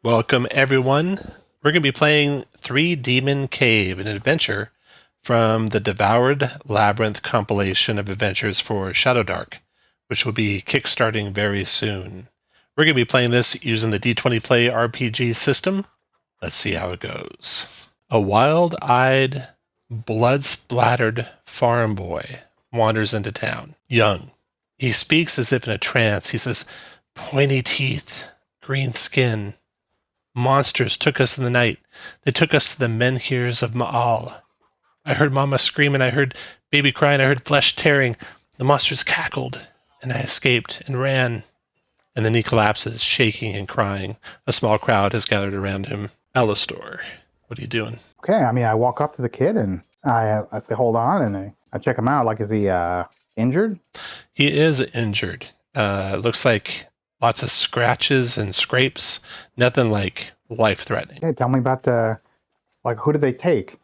Welcome, everyone. We're going to be playing Three Demon Cave, an adventure from the Devoured Labyrinth compilation of adventures for Shadowdark, which will be kickstarting very soon. We're going to be playing this using the d20play RPG system. Let's see how it goes. A wild-eyed, blood-splattered farm boy wanders into town, young. He speaks as if in a trance. He says, "Pointy teeth, green skin. Monsters took us in the night. They took us to the Menhirs of Ma'al. I heard Mama scream and I heard baby cry and I heard flesh tearing. The monsters cackled and I escaped and ran." And then he collapses, shaking and crying. A small crowd has gathered around him. Alastor, what are you doing? Okay, I walk up to the kid and I say, "Hold on," and I check him out. Like, is he injured? He is injured. Looks like lots of scratches and scrapes. Nothing like life-threatening. Okay, tell me about who did they take?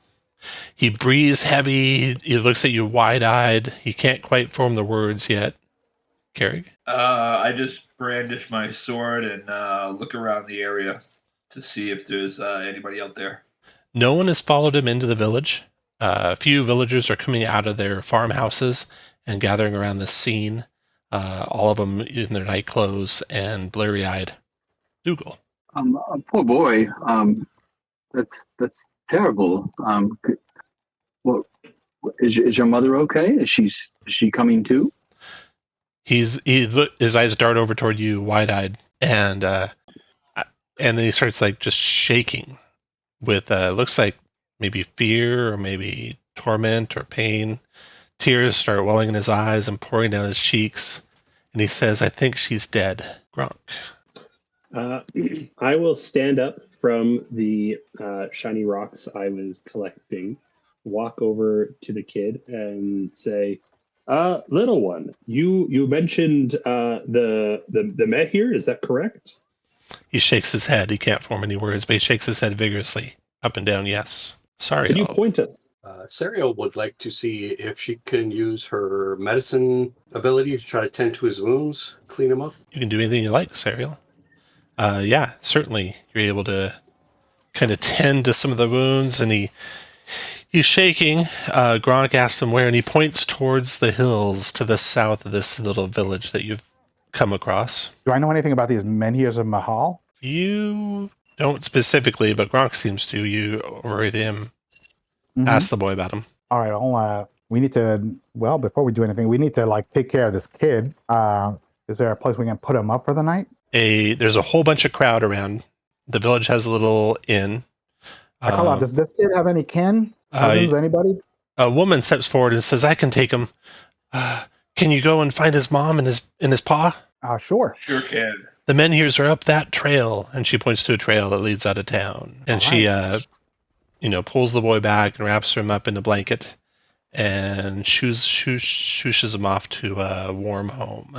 He breathes heavy. He looks at you wide-eyed. He can't quite form the words yet. Carrick? I just brandish my sword and look around the area to see if there's anybody out there. No one has followed him into the village. A few villagers are coming out of their farmhouses and gathering around the scene. All of them in their night clothes and blurry-eyed. Dougal. Poor boy. That's terrible. Is your mother okay? Is she coming too? His eyes dart over toward you, wide-eyed, and then he starts like just shaking with looks like maybe fear or maybe torment or pain. Tears start welling in his eyes and pouring down his cheeks, and he says, "I think she's dead." Gronk. I will stand up from the shiny rocks I was collecting, walk over to the kid and say, "Little one, you mentioned the Menhir, is that correct?" He shakes his head. He can't form any words, but he shakes his head vigorously, up and down. Yes. Sorry. Can you point us? Serial would like to see if she can use her medicine ability to try to tend to his wounds, clean him up. You can do anything you like, Serial. Yeah, certainly. You're able to kind of tend to some of the wounds, and he's shaking. Gronk asked him where, and he points towards the hills to the south of this little village that you've come across. Do I know anything about these Menhirs of Ma'al? You don't specifically, but Gronk seems to. You overheard him ask the boy about him. All right, we need to, before we do anything, we need to take care of this kid. Is there a place we can put him up for the night? There's a whole bunch of crowd around. The village has a little inn. Does this kid have any kin? Cousins, anybody? A woman steps forward and says, "I can take him. Can you go and find his mom and his pa?" Sure. Sure can. "The Menhirs are up that trail," and she points to a trail that leads out of town. And she, pulls the boy back and wraps him up in a blanket and shooshes him off to a warm home,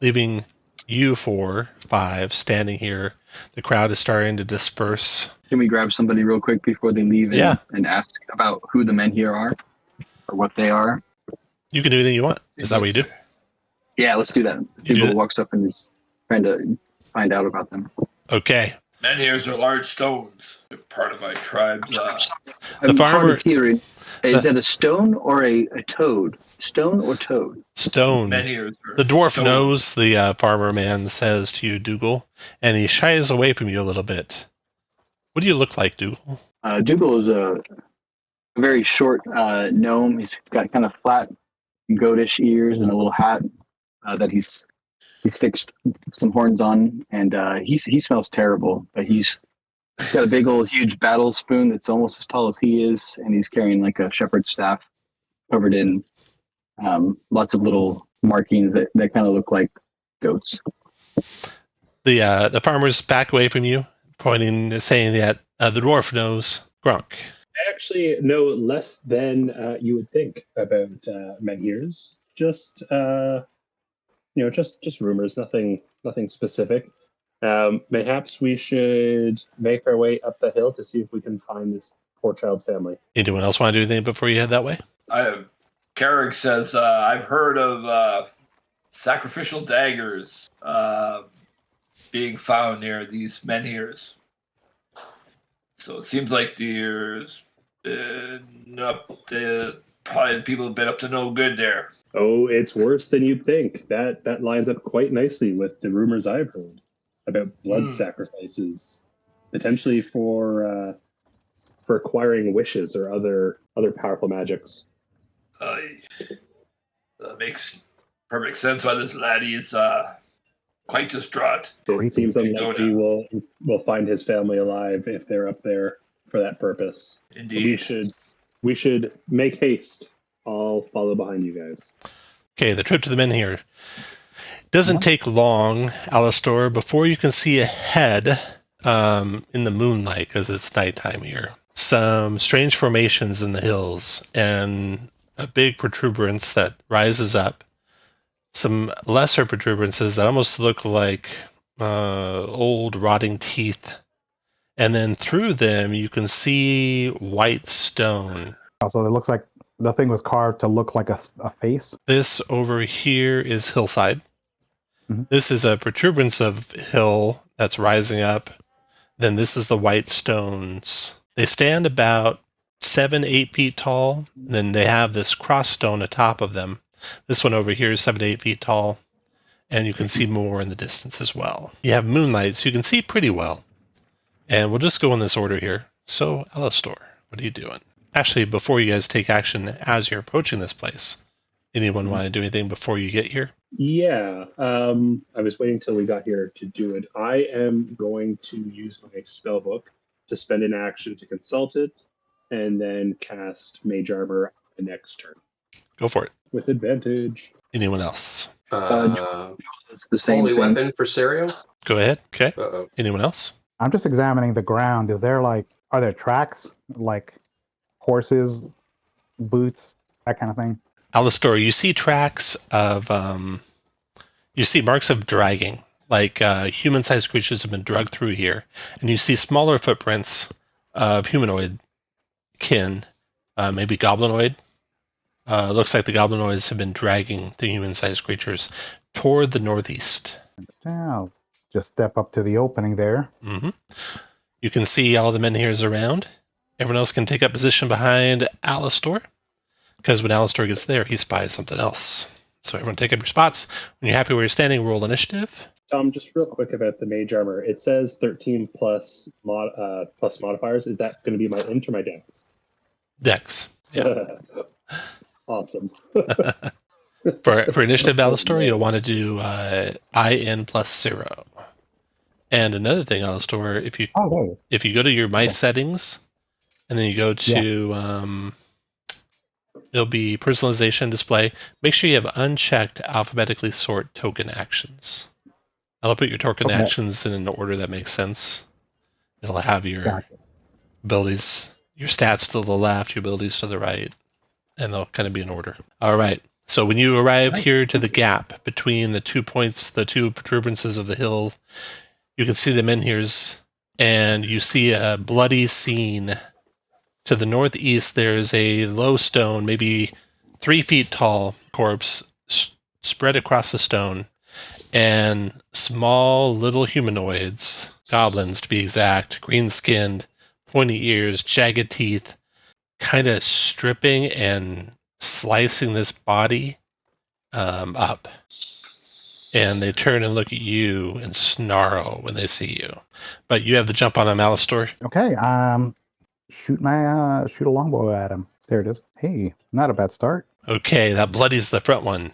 leaving you 5 standing here. The crowd is starting to disperse. Can we grab somebody real quick before they leave and ask about who the Menhir are or what they are? You can do anything you want. Is that what you do? Yeah, let's do that. People walks up and is trying to find out about them. Okay. Menhirs are large stones. They're part of my tribe's. The farmer. Is that a stone or a toad? Stone or toad? Stone. Menhirs are the dwarf stone. knows, the farmer man says to you, Dougal, and he shies away from you a little bit. What do you look like, Dougal? Dougal is a very short gnome. He's got kind of flat, goatish ears and a little hat that he's fixed some horns on, and he smells terrible. But he's got a big old huge battle spoon that's almost as tall as he is, and he's carrying like a shepherd's staff covered in lots of little markings that kind of look like goats. The farmers back away from you, pointing, saying that the dwarf knows Gronk. I actually know less than you would think about Menhirs. Just just rumors, nothing specific. Mayhaps we should make our way up the hill to see if we can find this poor child's family. Anyone else want to do anything before you head that way? Carrick says, "I've heard of sacrificial daggers. being found near these menhirs. So it seems like there's probably people have been up to no good there. Oh, it's worse than you'd think. That lines up quite nicely with the rumors I've heard about blood sacrifices, potentially for acquiring wishes or other powerful magics. That makes perfect sense why this laddie is quite distraught. It seems unlikely we'll find his family alive if they're up there for that purpose. Indeed. We should make haste. I'll follow behind you guys. Okay, the trip to the Menhir. Doesn't take long, Alastor, before you can see ahead in the moonlight, because it's nighttime here, some strange formations in the hills and a big protuberance that rises up. Some lesser protuberances that almost look like old rotting teeth. And then through them, you can see white stone. Also, it looks like the thing was carved to look like a face. This over here is hillside. Mhm. This is a protuberance of hill that's rising up. Then this is the white stones. They stand about 7-8 feet tall. Then they have this cross stone atop of them. This one over here is 7 to 8 feet tall. And you can see more in the distance as well. You have moonlight, so you can see pretty well. And we'll just go in this order here. So, Alastor, what are you doing? Actually, before you guys take action as you're approaching this place, anyone want to do anything before you get here? Yeah, I was waiting till we got here to do it. I am going to use my spell book to spend an action to consult it, and then cast Mage Armor the next turn. Go for it. With advantage. Anyone else? It's the same Holy thing. weapon for Serio? Go ahead. Okay. Uh-oh. Anyone else? I'm just examining the ground. Are there tracks, like horses, boots, that kind of thing? Alastor, you see tracks of, you see marks of dragging, like human-sized creatures have been dragged through here. And you see smaller footprints of humanoid kin, maybe goblinoid. Looks like the goblinoids have been dragging the human-sized creatures toward the northeast. Now, just step up to the opening there. Mm-hmm. You can see all the menhirs around. Everyone else can take up position behind Alastor, because when Alastor gets there, he spies something else. So everyone take up your spots. When you're happy where you're standing, roll initiative. Tom, just real quick about the Mage Armor. It says 13 plus modifiers. Is that going to be my int or my dex? Dex. Yeah. Awesome. For initiative, Alastor, you'll want to do IN plus 0. And another thing, Alastor, if you go to your mice settings, and then you go to it'll be personalization display. Make sure you have unchecked alphabetically sort token actions. That'll put your token actions in an order that makes sense. It'll have your abilities, your stats to the left, your abilities to the right, and they'll kind of be in order. All right. So when you arrive here to the gap between the 2 points, the two protuberances of the hill, you can see the menhirs, and you see a bloody scene. To the northeast, there's a low stone, maybe 3 feet tall corpse spread across the stone, and small little humanoids, goblins to be exact, green-skinned, pointy ears, jagged teeth, kind of stripping and slicing this body up. And they turn and look at you and snarl when they see you. But you have the jump on them, Alastor. Okay, shoot a longbow at him. There it is. Hey, not a bad start. Okay, that bloody's the front one.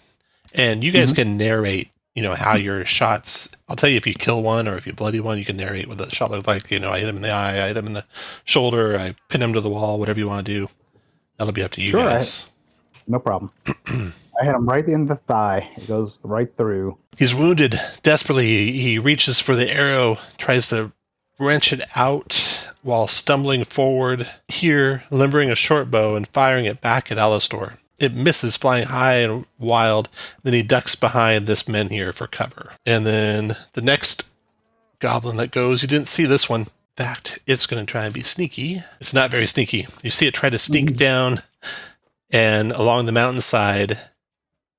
And you guys can narrate, how your shots, I'll tell you if you kill one or if you bloody one, you can narrate what the shot looked like. I hit him in the eye, I hit him in the shoulder, I pin him to the wall, whatever you want to do. That'll be up to you guys. No problem. I hit him right in the thigh. It goes right through. He's wounded desperately. He reaches for the arrow, tries to wrench it out while stumbling forward, here limbering a short bow and firing it back at Alastor. It misses, flying high and wild. Then he ducks behind this menhir for cover. And then the next goblin that goes, you didn't see this one. In fact, it's going to try and be sneaky. It's not very sneaky. You see it try to sneak down and along the mountainside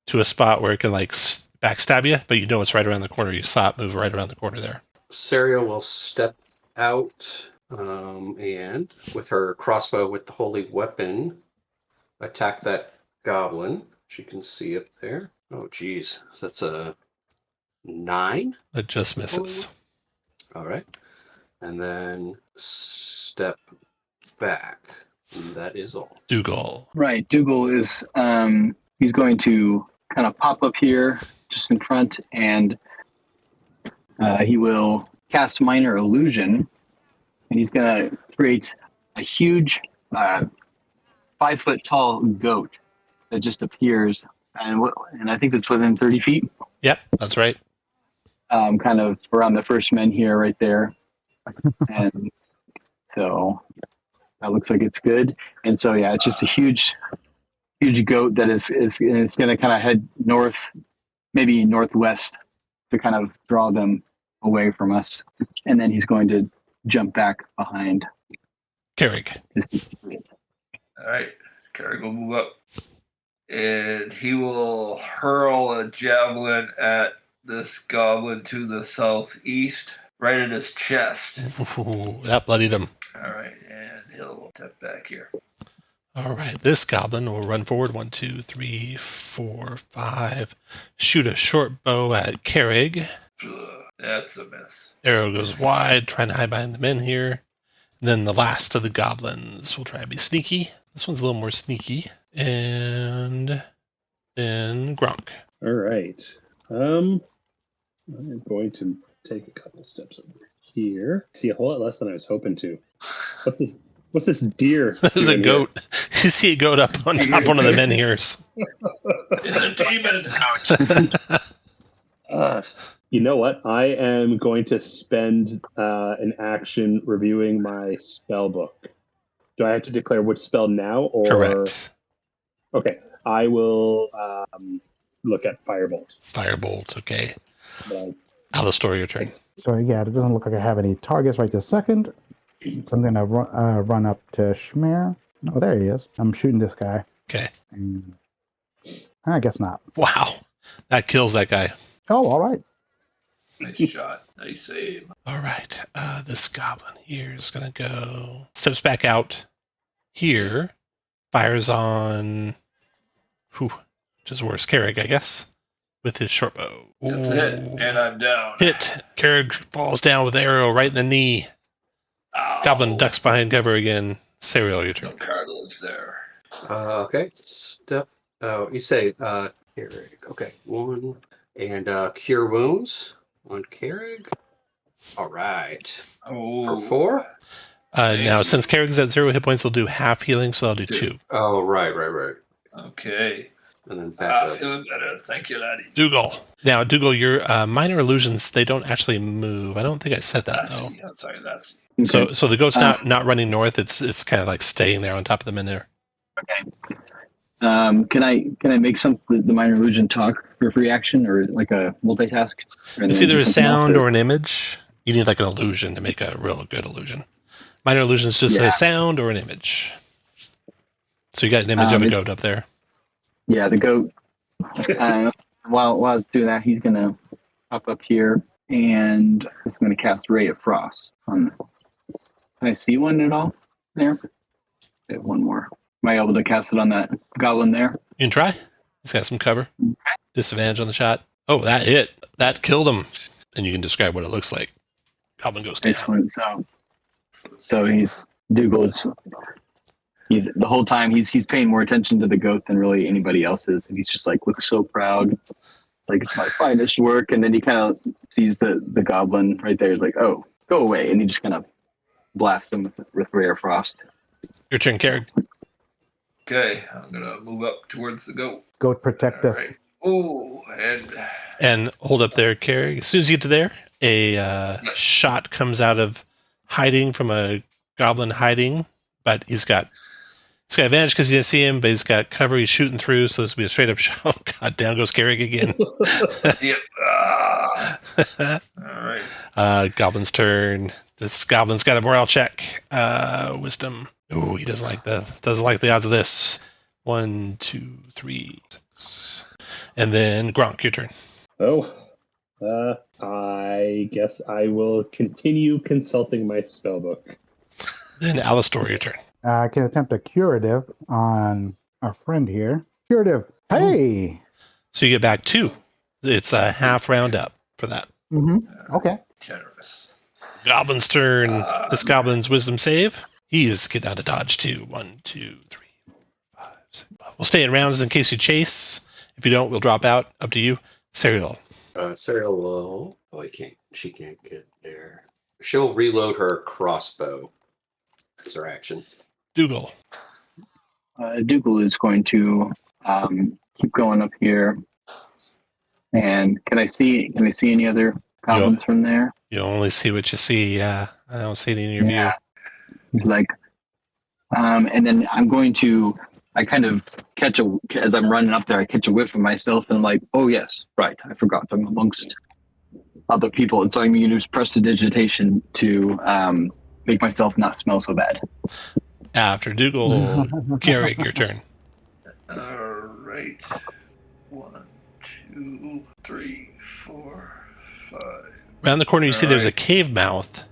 to a spot where it can backstab you, but it's right around the corner. You saw it move right around the corner there. Saria will step out and with her crossbow with the holy weapon attack that goblin. She can see up there. Oh, geez. That's a 9. It just misses. All right. And then step back. And that is all. Dougal. Right. Dougal is he's going to kind of pop up here just in front, and he will cast Minor Illusion, and he's going to create a huge 5-foot tall goat that just appears, and I think it's within 30 feet. Yep, that's right. Kind of around the first Menhir right there. And so that looks like it's good. And so, yeah, it's just a huge goat that is it's going to kind of head north, maybe northwest, to kind of draw them away from us. And then he's going to jump back behind. Carrick. All right. Carrick will move up. And he will hurl a javelin at this goblin to the southeast, right at his chest. Ooh, that bloodied him. All right. And he'll step back here. All right, this goblin will run forward. 1, 2, 3, 4, 5. Shoot a short bow at Carrig. That's a miss. Arrow goes wide, trying to hide behind the men here. Then the last of the goblins will try to be sneaky. This one's a little more sneaky. And then Gronk. All right. I'm going to take a couple steps over here. See a whole lot less than I was hoping to. What's this deer? There's a goat. You see a goat up on top of one of the menhirs. It's a demon. You know what? I am going to spend an action reviewing my spell book. Do I have to declare which spell now? Or... Correct. Okay. I will look at Firebolt. Firebolt, okay. But Alistair, your turn. So yeah, it doesn't look like I have any targets right this second. So I'm gonna run up to Schmear. Oh, there he is. I'm shooting this guy. Okay. And I guess not. Wow. That kills that guy. Oh, all right. Nice shot. Nice aim. All right. This goblin here is going to go. Steps back out here. Fires on. Which is worse? Carrig, I guess. With his short bow. That's it. And I'm down. Hit. Carrig falls down with the arrow right in the knee. Ow. Goblin ducks behind cover again. Serial, your No turn. cartilage there. Okay. Step. Oh, you say Carrig. Okay. 1. And cure wounds on Carrig. All right. Oh. For 4? Now, since Carrig's at 0 hit points, they'll do half healing, so I'll do 2. Oh, right. Okay. And then back up. Feeling better. Thank you, laddie. Dougal. Now, Dougal, your minor illusions, they don't actually move. I don't think I said that, though. I'm sorry, that's Okay. So the goat's not running north. It's kind of like staying there on top of the menhir. Okay. Can I make the minor illusion talk for free action or like a multitask? It's either a sound or an image. You need like an illusion to make a real good illusion. Minor illusion is just a sound or an image. So you got an image of a goat up there. Yeah, the goat. While it's doing that, he's gonna pop up here and he's gonna cast Ray of Frost on. Can I see one at all there? I have one more. Am I able to cast it on that goblin there? You can try. He's got some cover. Disadvantage on the shot. Oh, that hit. That killed him. And you can describe what it looks like. Goblin goes down. Excellent. So Dougal is he's the whole time he's paying more attention to the goat than really anybody else is, and he's just like looks so proud. It's like it's my finest work, and then he kind of sees the goblin right there. He's like, oh, go away, and he just kind of blasts him with Ray of Frost. Your turn, Carrick. okay. I'm gonna move up towards the goat. Goat, protect All us. right. Oh, And hold up there, Carrick. As soon as you get to there, a shot comes out of hiding from a goblin hiding, but he's got advantage because you didn't see him, but he's got cover. He's shooting through, so this will be a straight up shot. Oh, God, down goes Carrick again. yep. All right. Goblin's turn. This goblin's got a morale check. Wisdom. Oh, he doesn't like the odds of this. 1, 2, 3, 6. And then Gronk, your turn. Oh, I guess I will continue consulting my spellbook. Then Alistair, your turn. I can attempt a curative on our friend here. Curative. Hey. So you get back 2. It's a half round up for that. Mm-hmm. Okay. Generous. Goblin's turn. This goblin's wisdom save. He's getting out of dodge too. 1, 2, 3, 5, 6. We'll stay in rounds in case you chase. If you don't, we'll drop out. Up to you. Serial. Serial will. Oh, she can't get there. She'll reload her crossbow as her action. Dougal. Dougal is going to keep going up here. And can I see any other goblins from there? You only see what you see. Yeah, I don't see any in your view. Like, and then I'm going to. I kind of as I'm running up there, I catch a whiff of myself, and I'm like, oh yes, right, I forgot I'm amongst other people, and so I'm going to use prestidigitation to make myself not smell so bad. After Dougal, Carrick, your turn. All right. 1, 2, 3, 4, 5. Around the corner, you see there's a Alright. cave mouth.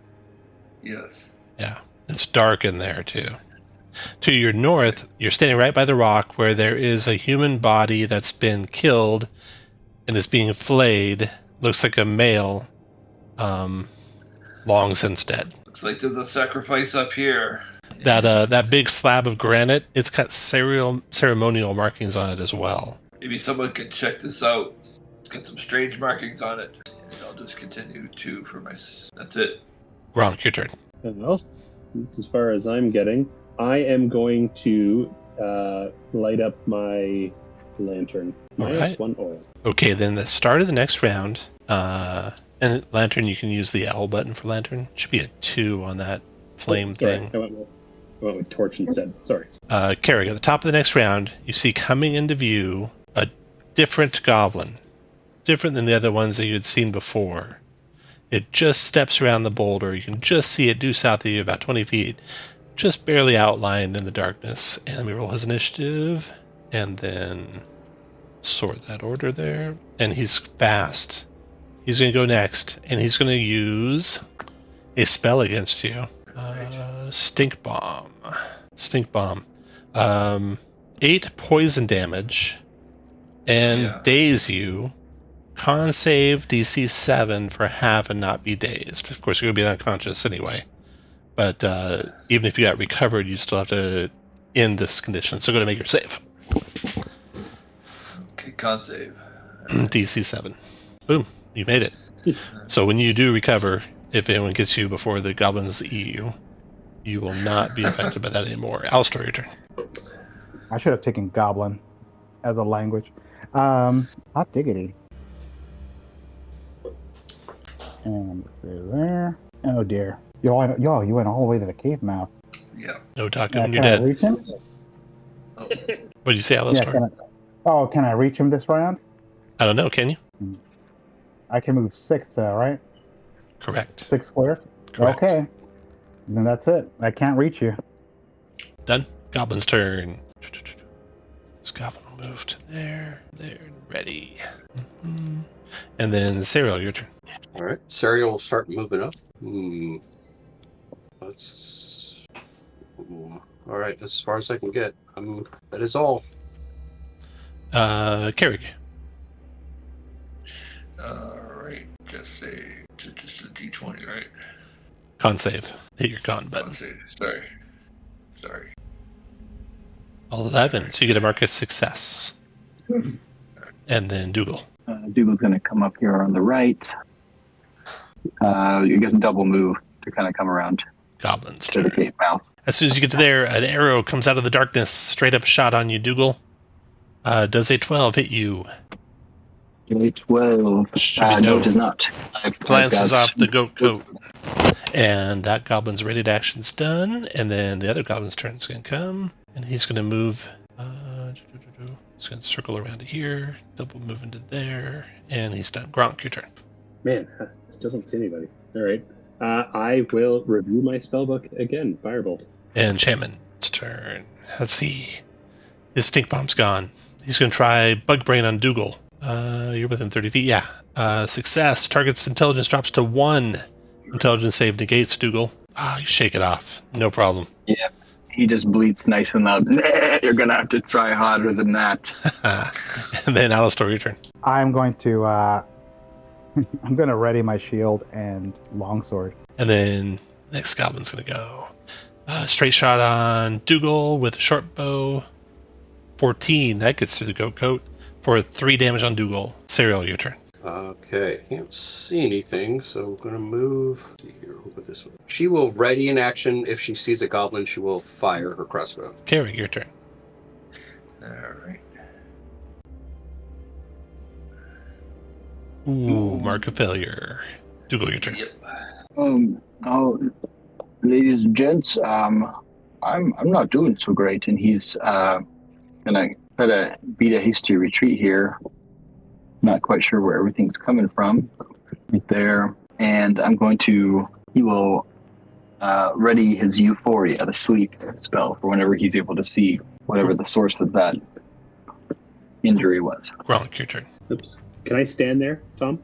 Yes. Yeah, it's dark in there too. To your north, you're standing right by the rock where there is a human body that's been killed and is being flayed. Looks like a male, long since dead. Looks like there's a sacrifice up here. That big slab of granite, it's got ceremonial markings on it as well. Maybe someone can check this out. It's got some strange markings on it. And I'll just continue to for my. That's it. Gronk, your turn. Well, that's as far as I'm getting. I am going to light up my lantern. Alright. -1 oil. Okay, then the start of the next round, and lantern, you can use the L button for lantern. Should be a 2 on that flame Sorry, thing. I went with torch instead. Sorry. Carrick, at the top of the next round, you see coming into view a different goblin. Different than the other ones that you had seen before. It just steps around the boulder. You can just see it due south of you about 20 feet. Just barely outlined in the darkness. And let me roll his initiative. And then sort that order there. And he's fast. He's going to go next. And he's going to use a spell against you. Stink Bomb. Stink Bomb. 8 poison damage. And daze you. Con save DC 7 for half and not be dazed. Of course, you're going to be unconscious anyway. But even if you got recovered, you still have to end this condition. So go to make your save. Okay, con save. DC 7. Boom. You made it. So when you do recover, if anyone gets you before the goblins eat you, you will not be affected by that anymore. Alistair, your turn. I should have taken goblin as a language. Hot diggity. And through there. Oh dear. You went all the way to the cave mouth. Yeah. No talking when you're Can I dead. reach him? Oh, What did you say, Alistair? Can I reach him this round? I don't know. Can you? I can move 6, right? Correct. 6 squares? Correct. Okay. Then that's it. I can't reach you. Done. Goblin's turn. This goblin will move to there. There. Ready. Mhm. And then Serial, your turn. All right. Serial will start moving up. All right. As far as I can get. That is all. Carrick. Alright. Just a D20, right? Con save. Hit your con Con button. save. Sorry. 11. So you get a mark of success. And then Dougal. Dougal's going to come up here on the right. You guys double move to kind of come around Goblin's to the turn. cave mouth. As soon as you get to there, an arrow comes out of the darkness, straight up shot on you, Dougal. Does a 12 hit you? A 12. Should be No, no. it does not. Glances off the goat coat. And that goblin's ready to action's done. And then the other goblin's turn is going to come. And he's going to move. He's going to circle around to here. Double move into there. And he's done. Gronk, your turn. Man, I still don't see anybody. All right. I will review my spellbook again. Firebolt. And Shaman's turn. Let's see. His stink bomb's gone. He's going to try Bug Brain on Dougal. You're within 30 feet. Yeah. Success. Target's intelligence drops to 1. Intelligence save negates Dougal. You shake it off. No problem. Yeah. He just bleats nice and loud. You're going to have to try harder than that. And then Alistair, your turn. I'm going to I'm going to ready my shield and longsword. And then next goblin's going to go. Straight shot on Dougal with a short bow. 14. That gets through the goat coat for 3 damage on Dougal. Serial, your turn. Okay, can't see anything, so I'm going to move. Let's see here, we'll put this one. She will ready in action. If she sees a goblin, she will fire her crossbow. Carrie, your turn. All right. Ooh, mark of failure. Dougal, your turn. Yep. Oh, ladies and gents, I'm not doing so great, and he's gonna try to beat a hasty retreat here. Not quite sure where everything's coming from. Right there, and he will ready his euphoria, the sleep spell, for whenever he's able to see whatever the source of that injury was. Gronk, your turn. Oops. Can I stand there, Tom?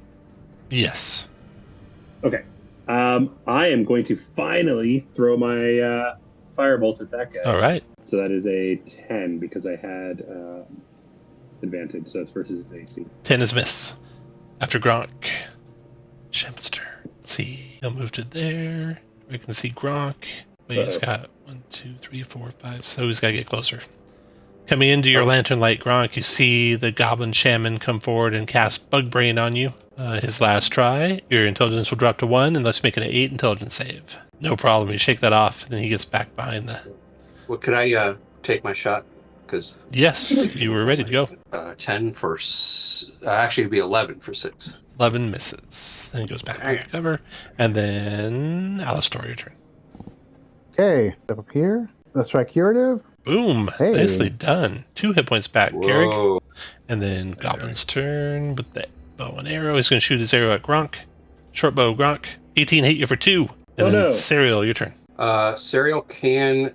Yes. Okay. I am going to finally throw my firebolt at that guy. All right. So that is a 10 because I had advantage. So that's versus his AC. 10 is miss. After Gronk. Shaman's turn. Let's see. He'll move to there. We can see Gronk. But he's got 1, 2, 3, 4, 5. So he's got to get closer. Coming into your lantern light, Gronk, you see the goblin shaman come forward and cast Bug Brain on you. His last try. Your intelligence will drop to 1 unless you make an 8 intelligence save. No problem. You shake that off, and then he gets back behind the... Well, could I take my shot? Because Yes, you were ready to go. 10 for... actually, it'd be 11 for 6. 11 misses. Then he goes back to cover. And then Alistair, your turn. Okay, step up here. Let's try curative. Boom. Hey. Nicely done. 2 hit points back, Carrick. Whoa. And then Goblin's turn with the bow and arrow. He's going to shoot his arrow at Gronk. Short bow, Gronk. 18 hit you for 2. And then Serial, your turn. Serial can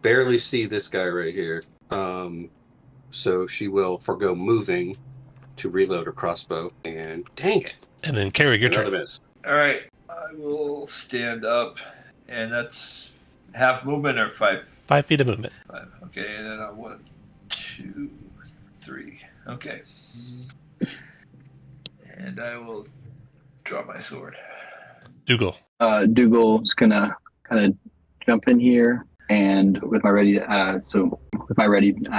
barely see this guy right here. So she will forego moving to reload her crossbow. And dang it. And then Carrick, your Another turn. miss. All right. I will stand up, and that's half movement or 5? 5 feet of movement. 5. Okay, and then 1, 2, 3. Okay. And I will draw my sword. Dougal. Dougal's gonna kind of jump in here, and with my ready,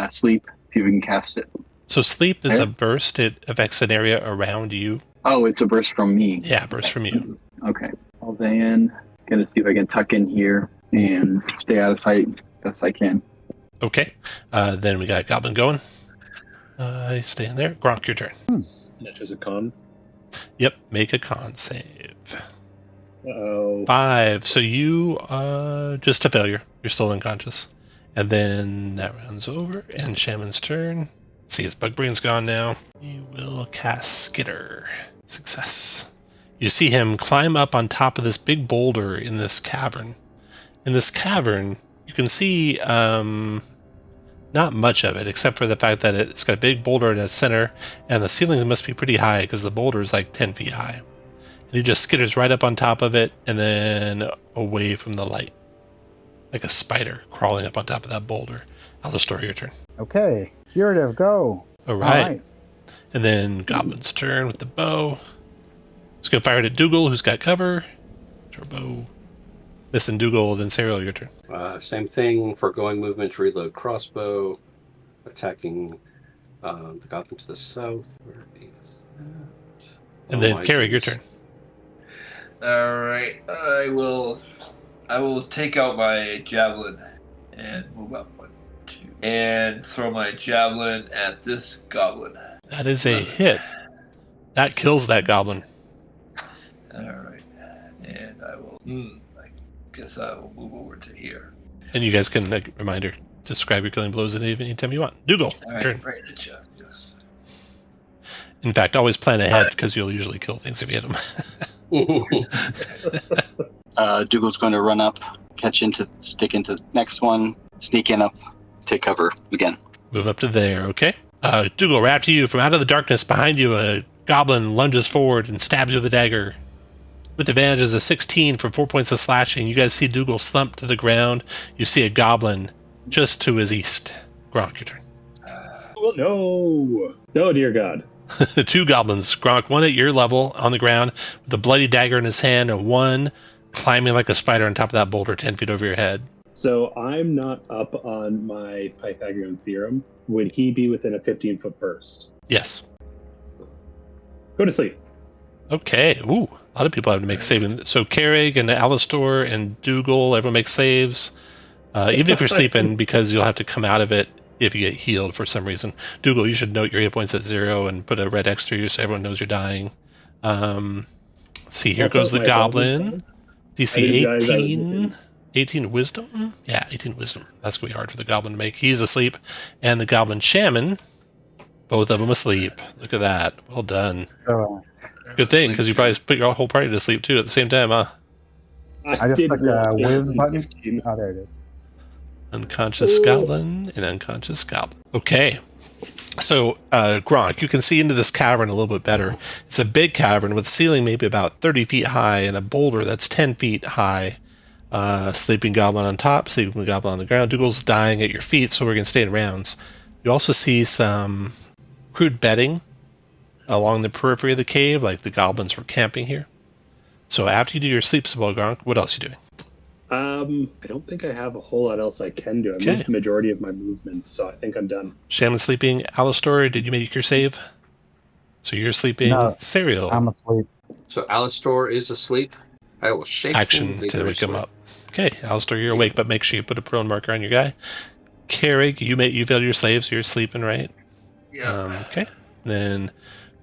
sleep, see if we can cast it. So sleep is a burst. It affects an area around you. Oh, it's a burst from me. Yeah, burst from you. Okay. Well, then, gonna see if I can tuck in here and stay out of sight as best I can. Okay. Then we got Goblin going. He's staying there. Gronk, your turn. That is a con. Yep. Make a con save. Uh-oh. 5. So you just a failure. You're still unconscious. And then that round's over. And Shaman's turn. See, his bug brain's gone now. He will cast Skitter. Success. You see him climb up on top of this big boulder in this cavern. In this cavern, you can see not much of it, except for the fact that it's got a big boulder in the center, and the ceiling must be pretty high because the boulder is like 10 feet high. And he just skitters right up on top of it and then away from the light. Like a spider crawling up on top of that boulder. Alistair, your turn. Okay, curative, go. All right. And then Goblin's turn with the bow. He's going to fire it at Dougal, who's got cover. Short bow. Missing Dougal, then Serial, your turn. Same thing, foregoing movement to reload crossbow. Attacking the goblin to the south. Where is that? And then Carrick, your turn. All right. I will take out my javelin and move up 1, 2, and throw my javelin at this goblin. That is a hit. That kills that goblin. All right. And I will. I guess I will move over to here. And you guys can, like, reminder, describe your killing blows anytime you want. Dougal, All right. turn. Right in the chest. Yes. In fact, always plan ahead because you'll usually kill things if you hit them. Dougal's going to run up, stick into the next one, sneak in up, take cover again. Move up to there, okay? Dougal, right after you, from out of the darkness behind you, a goblin lunges forward and stabs you with a dagger. With advantages of 16 for 4 points of slashing, you guys see Dougal slump to the ground. You see a goblin just to his east. Gronk, your turn. Oh, no. No, dear God. 2 goblins. Gronk, one at your level on the ground with a bloody dagger in his hand, and one climbing like a spider on top of that boulder 10 feet over your head. So I'm not up on my Pythagorean theorem. Would he be within a 15-foot burst? Yes. Go to sleep. Okay. Ooh, a lot of people have to make saving. So Carrig and Alistor and Dougal, everyone makes saves. Even if you're sleeping, because you'll have to come out of it if you get healed for some reason. Dougal, you should note your hit points at 0 and put a red X to you so everyone knows you're dying. Let's see, here Also, goes the my goblin. DC I didn't realize I was 18. 18 wisdom? Yeah, 18 wisdom. That's going to be hard for the goblin to make. He's asleep. And the goblin shaman, both of them asleep. Look at that. Well done. Good thing, because you probably put your whole party to sleep, too, at the same time, huh? I just didn't clicked the realize whiz it was button. 15. Oh, there it is. Unconscious goblin and unconscious goblin. Okay. So, Gronk, you can see into this cavern a little bit better. It's a big cavern with a ceiling maybe about 30 feet high and a boulder that's 10 feet high. Sleeping goblin on top, sleeping goblin on the ground. Dougal's dying at your feet, so we're going to stay in rounds. You also see some crude bedding along the periphery of the cave, like the goblins were camping here. So after you do your sleep spell, Gronk, what else are you doing? I don't think I have a whole lot else I can do. I Okay. moved the majority of my movement, so I think I'm done. Shaman sleeping. Alistor, did you make your save? So you're sleeping. No, Serial. I'm asleep. So Alistor is asleep. I will shake Action him to wake him up. Okay, Alistor, you're awake, but make sure you put a prone marker on your guy. Carrig, you failed your slave, so you're sleeping, right? Yeah. Okay. Then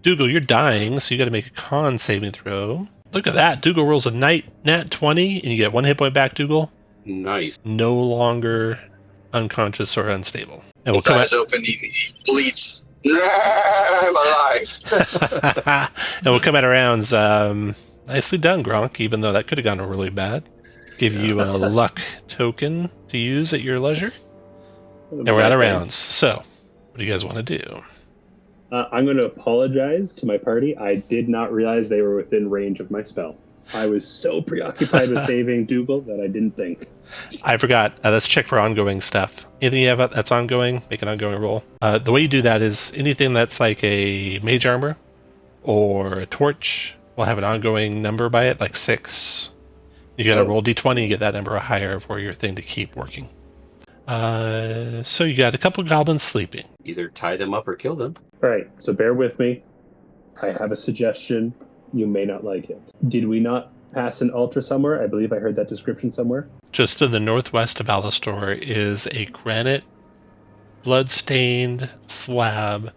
Dougal, you're dying, so you got to make a con saving throw. Look at that. Dougal rolls a nat 20, and you get 1 hit point back, Dougal. Nice. No longer unconscious or unstable. And we'll His come eyes open, he bleeds. I'm alive. and we'll come out of rounds. Nicely done, Gronk, even though that could have gone really bad. Give you a luck token to use at your leisure. And we're out of rounds. So, what do you guys want to do? I'm going to apologize to my party. I did not realize they were within range of my spell. I was so preoccupied with saving Dougal that I didn't think. I forgot. Let's check for ongoing stuff. Anything you have that's ongoing, make an ongoing roll. The way you do that is anything that's like a mage armor or a torch will have an ongoing number by it, like 6. You got to roll d20 and get that number higher for your thing to keep working. So you got a couple goblins sleeping. Either tie them up or kill them. All right, so bear with me. I have a suggestion. You may not like it. Did we not pass an altar somewhere? I believe I heard that description somewhere. Just to the northwest of Alistor is a granite, blood-stained slab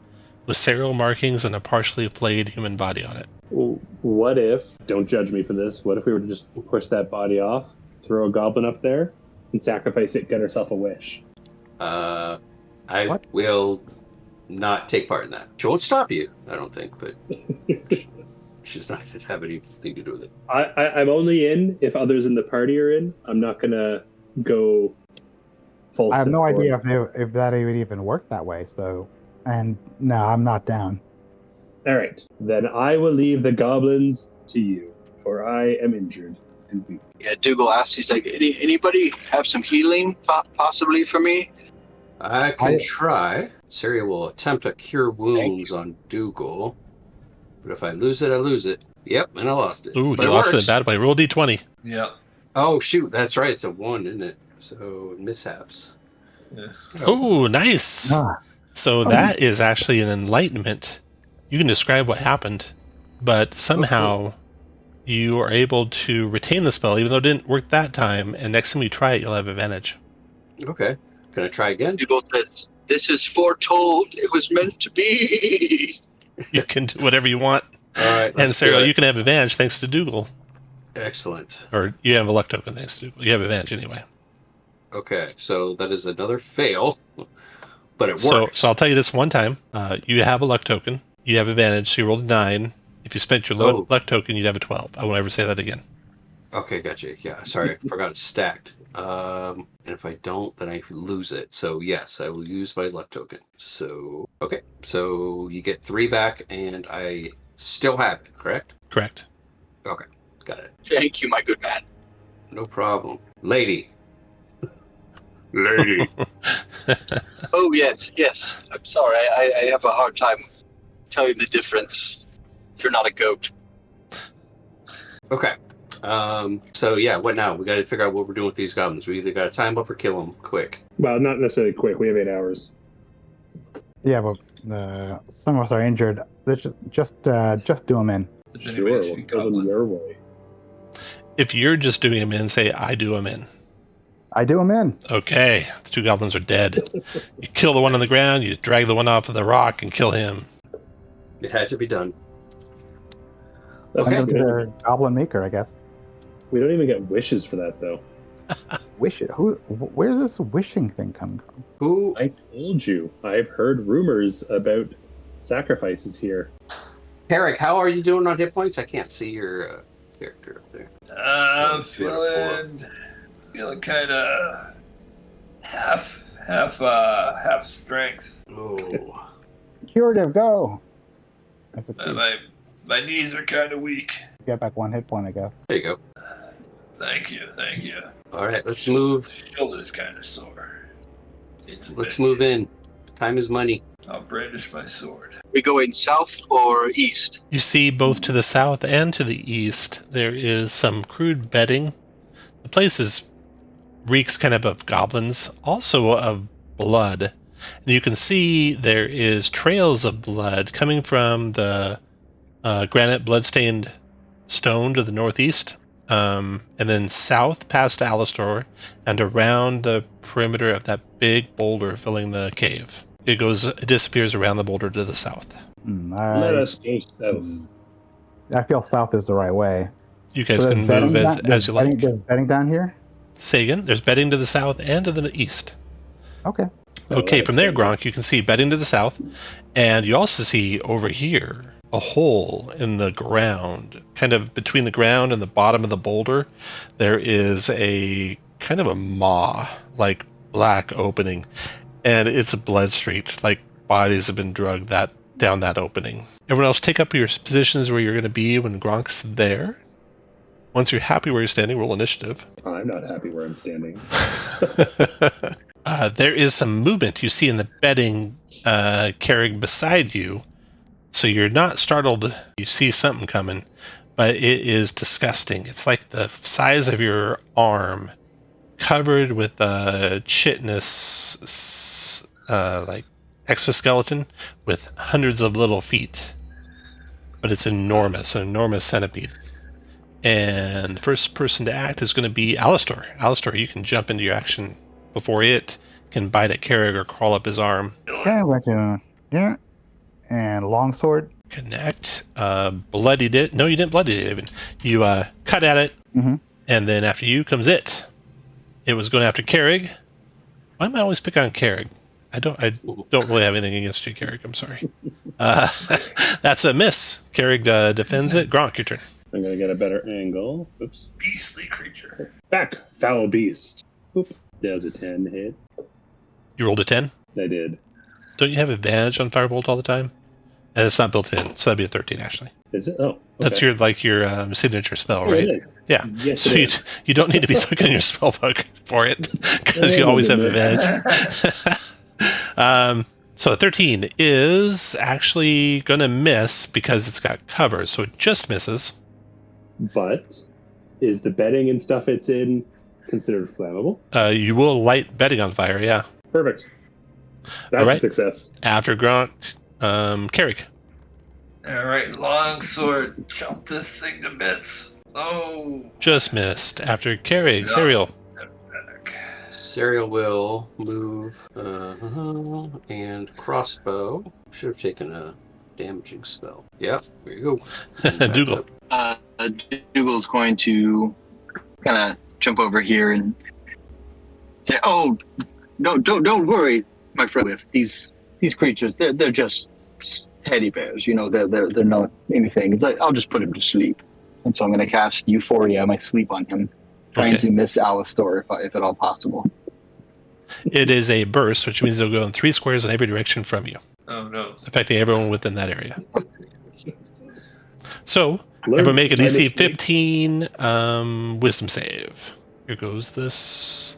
with serial markings and a partially flayed human body on it. What if, don't judge me for this, what if we were to just push that body off, throw a goblin up there, and sacrifice it, get ourselves a wish? I What? will not take part in that. She won't stop you, I don't think, but she's not going to have anything to do with it. I'm only in if others in the party are in. I'm not going to go full I have no support. idea if that would even work that way. So, and no, I'm not down. All right, then I will leave the goblins to you, for I am injured and weak. Yeah, Dougal asks, he's like, anybody have some healing possibly for me? I can try. Syria will attempt to cure wounds on Dougal. But if I lose it, I lose it. Yep, and I lost it. Ooh, But you it lost it in works. bad way. Roll d20. Yeah. Oh, shoot, that's right. It's a 1, isn't it? So, mishaps. Ooh, nice. Ah, So that is actually an enlightenment. You can describe what happened, but somehow you are able to retain the spell, even though it didn't work that time, and next time you try it, you'll have advantage. Okay. Can I try again? Dougal says, this is foretold. It was meant to be. You can do whatever you want. All right. And let's Sarah, do it. you can have advantage thanks to Dougal. Excellent. Or you have a luck token thanks to Dougal. You have advantage anyway. Okay, so that is another fail, but it So works. I'll tell you this one time. You have a luck token. You have advantage, so you rolled a 9. If you spent your Oh. luck token, you'd have a 12. I won't ever say that again. Okay, gotcha. Yeah, sorry, I forgot it's stacked. And if I don't, then I lose it. So yes, I will use my luck token. So okay, so you get 3 back, and I still have it. Correct? Correct. Okay, got it. Thank you, my good man. No problem, lady. Lady. Oh, yes, yes. I'm sorry. I have a hard time telling the difference if you're not a goat. Okay. So yeah, what now? We got to figure out what we're doing with these goblins. We either got to time up or kill them quick. Well, not necessarily quick. We have 8 hours. Yeah, but some of us are injured. Let's just do them in. Does Sure, anybody we'll speak kill them goblin? your way. If you're just doing them in, say, I do them in. I do them in. Okay, the 2 goblins are dead. You kill the one on the ground, you drag the one off of the rock and kill him. It has to be done. Send them Okay. to their goblin maker, I guess. We don't even get wishes for that, though. Wish it. Where's this wishing thing coming from? Who? I told you. I've heard rumors about sacrifices here. Eric, how are you doing on hit points? I can't see your character up there. I'm feeling kind of half strength. Oh. Curative, go. That's a key. My knees are kind of weak. Get back 1 hit point, I guess. There you go. Thank you. All right, let's move. Shoulder's kind of sore. Let's move in. Time is money. I'll brandish my sword. We going south or east? You see both to the south and to the east, there is some crude bedding. The place reeks kind of goblins, also of blood. And you can see there is trails of blood coming from the granite bloodstained stone to the northeast, and then south past Alistor and around the perimeter of that big boulder filling the cave. It disappears around the boulder to the south. Let us go south. I feel south is the right way. You guys So can there's move bedding as you like. There's bedding down here? Say again, there's bedding to the south and to the east. Okay. Okay, that from there, explains Gronk, you can see bedding to the south, and you also see over here a hole in the ground, kind of between the ground and the bottom of the boulder. There is a kind of a maw, like black opening, and it's a blood streaked, like bodies have been drugged down that opening. Everyone else, take up your positions where you're going to be when Gronk's there. Once you're happy where you're standing, roll initiative. I'm not happy where I'm standing. There is some movement you see in the bedding carrying beside you, so you're not startled. You see something coming, but it is disgusting. It's like the size of your arm, covered with chitinous, like exoskeleton with hundreds of little feet. But it's enormous, an enormous centipede. And first person to act is going to be Alistor. Alistor, you can jump into your action before it can bite at Carrig or crawl up his arm. Okay, we're to yeah. And longsword. Connect. Bloodied it. No, you didn't bloody it even. You cut at it, and then after you comes it. It was going after Carrig. Why am I always pick on Carrig? I don't really have anything against you, Carrig. I'm sorry. That's a miss. Carrig defends it. Gronk, your turn. I'm going to get a better angle. Oops. Beastly creature. Back, foul beast. Oop. Does a 10 hit? You rolled a 10. I did. Don't you have advantage on Firebolt all the time? And it's not built in, so that'd be a 13 actually. Is it? Oh, okay. That's your signature spell, Oh, right? it is. Yeah. Yes, So it is. you don't need to be looking at your spell book for it because you always have advantage. So a 13 is actually going to miss because it's got cover, so it just misses. But is the bedding and stuff it's in considered flammable? You will light bedding on fire, yeah. Perfect. That's All right. a success. After Gronk, Carrig. All right, longsword, chop this thing to bits. Oh, Just missed. After Carrig, Serial. Serial will move and crossbow. Should have taken a damaging spell. Yep, there you go. Dougal. Dougal's going to kind of jump over here and say, "Oh, no, don't worry, my friend. These creatures, they're just teddy bears. You know, they're not anything. I'll just put him to sleep." And so I'm going to cast Euphoria, my sleep on him, trying Okay. to miss Alistor if at all possible. It is a burst, which means it'll go in 3 squares in every direction from you, Oh no. affecting everyone within that area. So, Learn everyone make a by DC mistake. 15 wisdom save. Here goes this.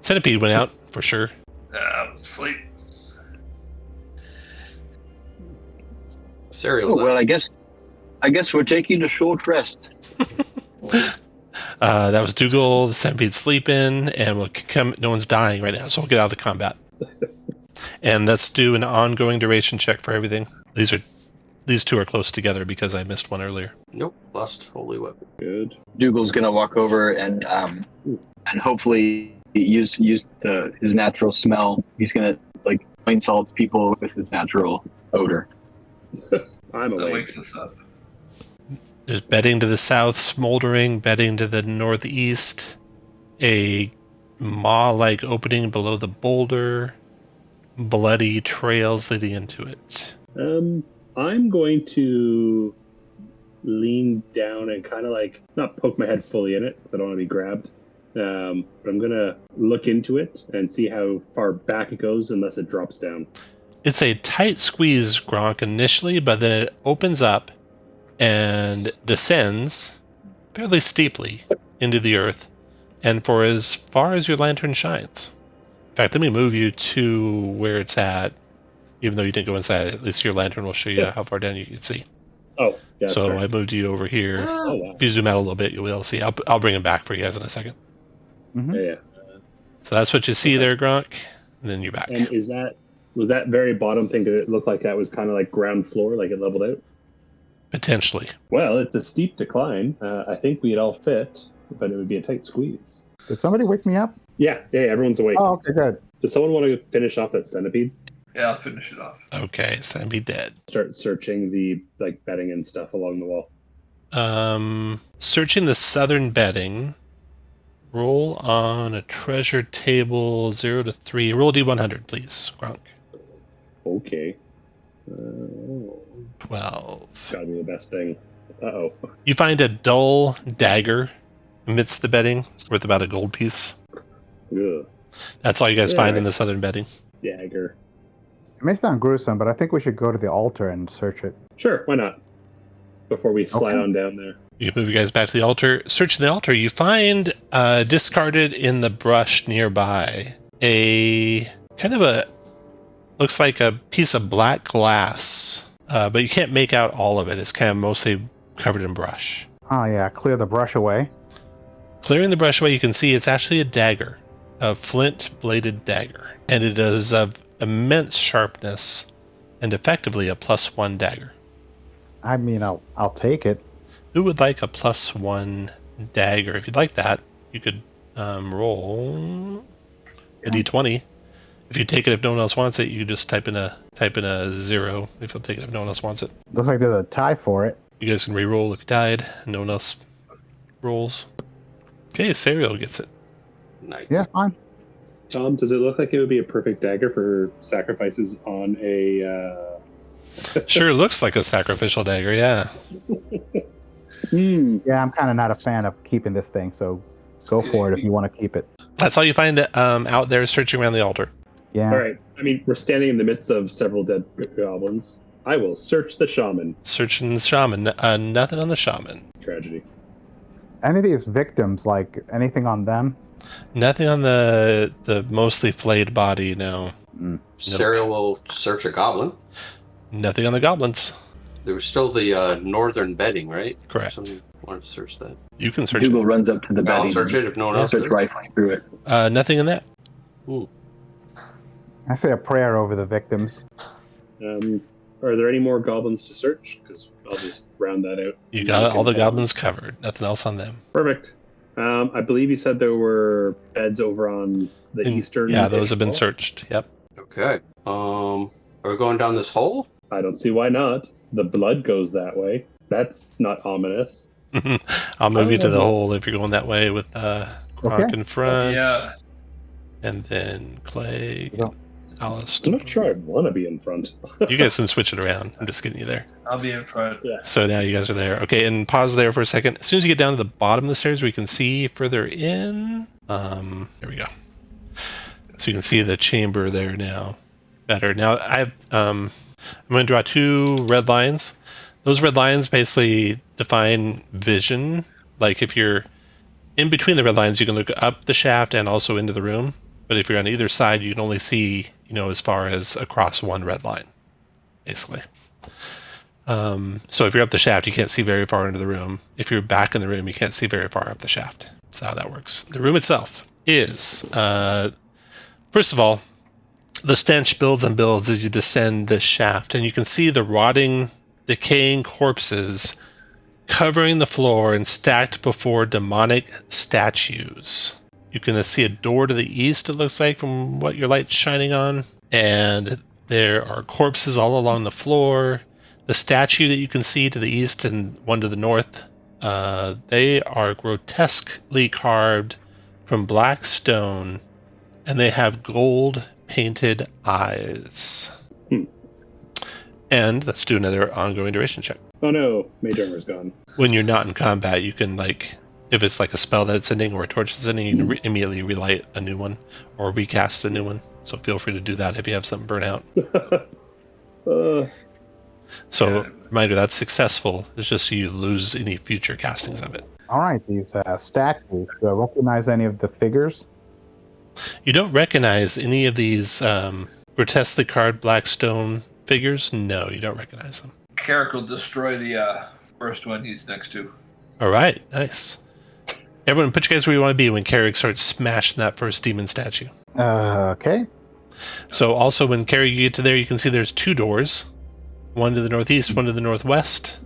Centipede went out, for sure. Sleep. Cereal's Oh, well, up. I guess we're taking a short rest. That was Dougal, the Centipede's sleeping, and we'll come. No one's dying right now, so we'll get out of combat. And let's do an ongoing duration check for everything. These two are close together because I missed one earlier. Nope, lost holy weapon. Good. Dougal's gonna walk over and hopefully use his natural smell. He's gonna like insults people with his natural odor. I'm That awake. wakes us up. There's bedding to the south, smoldering, bedding to the northeast, a maw-like opening below the boulder, bloody trails leading into it. I'm going to lean down and kind of like not poke my head fully in it because I don't want to be grabbed. But I'm gonna look into it and see how far back it goes unless it drops down. It's a tight squeeze, Gronk, initially, but then it opens up and descends fairly steeply into the earth, and for as far as your lantern shines. In fact, let me move you to where it's at. Even though you didn't go inside, at least your lantern will show you how far down you can see. Oh, yeah. That's So right. I moved you over here. Oh wow. If you zoom out a little bit, you'll be able to see. I'll bring him back for you guys in a second. Yeah. So that's what you see there, Gronk. And then you're back. And was that very bottom thing? Did it look like that was kind of like ground floor, like it leveled out? Potentially. Well, it's a steep decline. I think we'd all fit, but it would be a tight squeeze. Did somebody wake me up? Yeah, everyone's awake. Oh, okay, good. Does someone want to finish off that centipede? Yeah, I'll finish it off. Okay, so that'd be dead. Start searching the like bedding and stuff along the wall. Searching the southern bedding. Roll on a treasure table 0 to 3. Roll D100, please, Gronk. Okay. 12. Gotta be the best thing. Uh-oh. You find a dull dagger amidst the bedding worth about a gold piece. Ugh. That's all you guys Yeah, find right. in the southern bedding. Dagger. It may sound gruesome, but I think we should go to the altar and search it. Sure, why not? Before we slide Okay. on down there. You can move you guys back to the altar. Searching the altar, you find discarded in the brush nearby a kind of a looks like a piece of black glass, but you can't make out all of it. It's kind of mostly covered in brush. Oh, yeah, clear the brush away. Clearing the brush away, you can see it's actually a dagger, a flint-bladed dagger, and it is of immense sharpness and effectively a +1 dagger. I mean, I'll take it. Who would like a +1 dagger? If you'd like that, you could roll a d20. If you take it, if no one else wants it, you could just type in a 0. If you'll take it, if no one else wants it, Looks like there's a tie for it. you guys can re-roll if you died. And no one else rolls. Okay, Serial gets it. Nice. Yeah, fine. Tom, does it look like it would be a perfect dagger for sacrifices on a Sure looks like a sacrificial dagger, yeah. Yeah, I'm kind of not a fan of keeping this thing, so go for it if you want to keep it. That's all you find out there searching around the altar. Yeah. All right. I mean, we're standing in the midst of several dead goblins. I will search the shaman. Searching the shaman. Nothing on the shaman. Tragedy. Any of these victims, like anything on them? Nothing on the mostly flayed body, no. Serial will search a goblin. Nothing on the goblins. There was still the northern bedding, right? Correct. Somebody wanted to search that. You can search it. Dougal runs up to the I'll bedding. search it if no one else Starts does. rifling through it. Nothing in that. I say a prayer over the victims. Are there any more goblins to search? Because I'll just round that out. You got all the goblins covered. Nothing else on them. Perfect. I believe you said there were beds over on the eastern. Yeah, those have been wall. searched. Yep. Okay. Are we going down this hole? I don't see why not. The blood goes that way. That's not ominous. I'll move you to the hole if you're going that way with Gronk Okay. in front. Yeah. And then Clay. Alice. I'm not sure I want to be in front. You guys can switch it around. I'm just getting you there. I'll be in front. Yeah. So now you guys are there. Okay, and pause there for a second. As soon as you get down to the bottom of the stairs, we can see further in. There we go. So you can see the chamber there now better. Now I'm going to draw 2 red lines. Those red lines basically define vision. Like if you're in between the red lines, you can look up the shaft and also into the room. But if you're on either side, you can only see, as far as across one red line, basically. So if you're up the shaft, you can't see very far into the room. If you're back in the room, you can't see very far up the shaft. That's how that works. The room itself is, first of all, the stench builds and builds as you descend this shaft, and you can see the rotting, decaying corpses covering the floor and stacked before demonic statues. You can see a door to the east, it looks like, from what your light's shining on, and there are corpses all along the floor. The statue that you can see to the east and one to the north, they are grotesquely carved from black stone, and they have gold painted eyes. And let's do another ongoing duration check. Oh no, Mage Armor's gone. When you're not in combat, you can, if it's like a spell that's ending or a torch that's ending, you can immediately relight a new one or recast a new one. So feel free to do that if you have something burn out. So, reminder, that's successful. It's just you lose any future castings of it. All right, these statues. Do I recognize any of the figures? You don't recognize any of these grotesquely carved black stone figures? No, you don't recognize them. Carrick will destroy the first one he's next to. All right, nice. Everyone, put you guys where you want to be when Carrick starts smashing that first demon statue. Okay. So also when Carrick, you get to there, you can see there's 2 doors. One to the northeast, one to the northwest.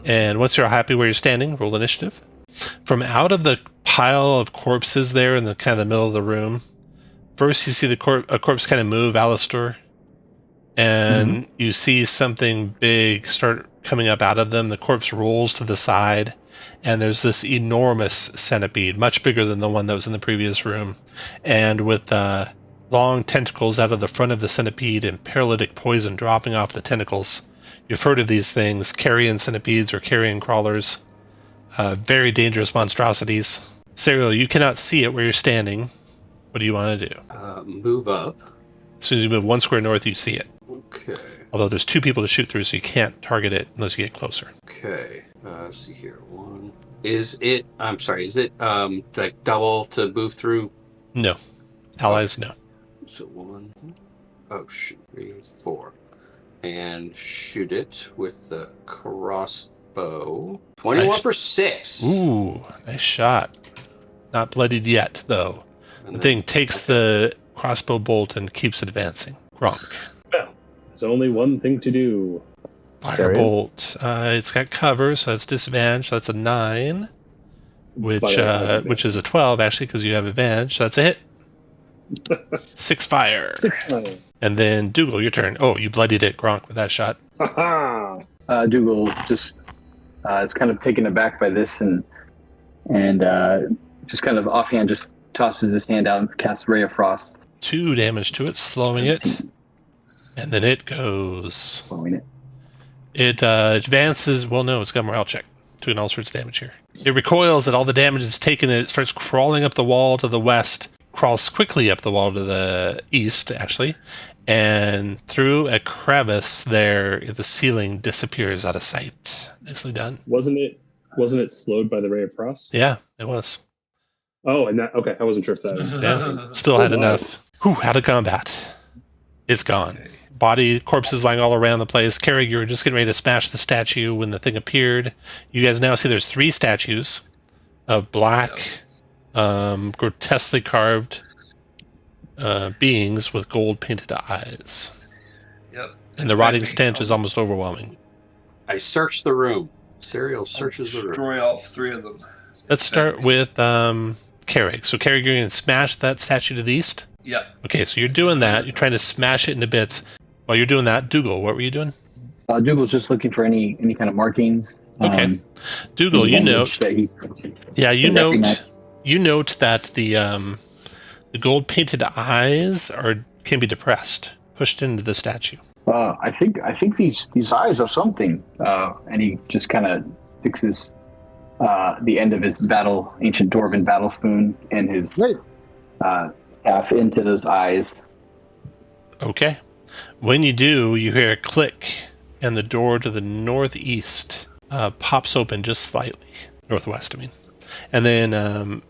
And once you're happy where you're standing, roll initiative. From out of the pile of corpses there in the kind of the middle of the room, first you see a corpse kind of move, Alistair, and you see something big start coming up out of them. The corpse rolls to the side, and there's this enormous centipede, much bigger than the one that was in the previous room, and with long tentacles out of the front of the centipede and paralytic poison dropping off the tentacles. You've heard of these things, carrion centipedes or carrion crawlers. Very dangerous monstrosities. Serial, you cannot see it where you're standing. What do you want to do? Move up. As soon as you move 1 square north, you see it. Okay. Although there's 2 people to shoot through, so you can't target it unless you get closer. Okay. Let's see here. Is it like double to move through? No. Allies, no. So 1. Oh, shoot. 3, 4. And shoot it with the crossbow. 21 Nice. for 6. Ooh, nice shot. Not bloodied yet, though. The thing takes the crossbow bolt and keeps advancing. Gronk. Well, there's only one thing to do. Firebolt. It's got cover, so that's disadvantage. So that's a 9, which is a 12 actually, because you have advantage. So that's a hit. 6 fire. 6 fire. And then Dougal, your turn. Oh, you bloodied it, Gronk, with that shot. Ha Dougal just is kind of taken aback by this and just kind of offhand just tosses his hand out and casts Ray of Frost. 2 damage to it, slowing it. And then it goes. Slowing it. It advances. Well, no, it's got a morale check. Doing all sorts of damage here. It recoils at all the damage it's taken. It starts crawling up the wall to the west. Crawls quickly up the wall to the east, actually. And through a crevice there, the ceiling disappears out of sight. Nicely done. Wasn't it slowed by the Ray of Frost? Yeah, it was. Oh, and that, okay, I wasn't sure if that was. Yeah, still had enough. Whew, out of combat. It's gone. Body, corpses lying all around the place. Carrick, you were just getting ready to smash the statue when the thing appeared. You guys now see there's 3 statues of black, grotesquely carved beings with gold painted eyes. Yep. And the rotting stench is almost overwhelming. I search the room. Serial searches the room. Destroy all 3 of them. Let's start with Carrick. So Carrick, you're going to smash that statue to the east? Yep. Okay, so you're doing that. You're trying to smash it into bits. While you're doing that, Dougal, what were you doing? Dougal's just looking for any kind of markings. Okay. Dougal, you note. You note that the gold painted eyes are can be depressed, pushed into the statue. I think these eyes are something. And he just kind of fixes the end of his ancient dwarven battle spoon and his staff into those eyes. Okay. When you do, you hear a click, and the door to the northeast pops open just slightly. Northwest, I mean. And then,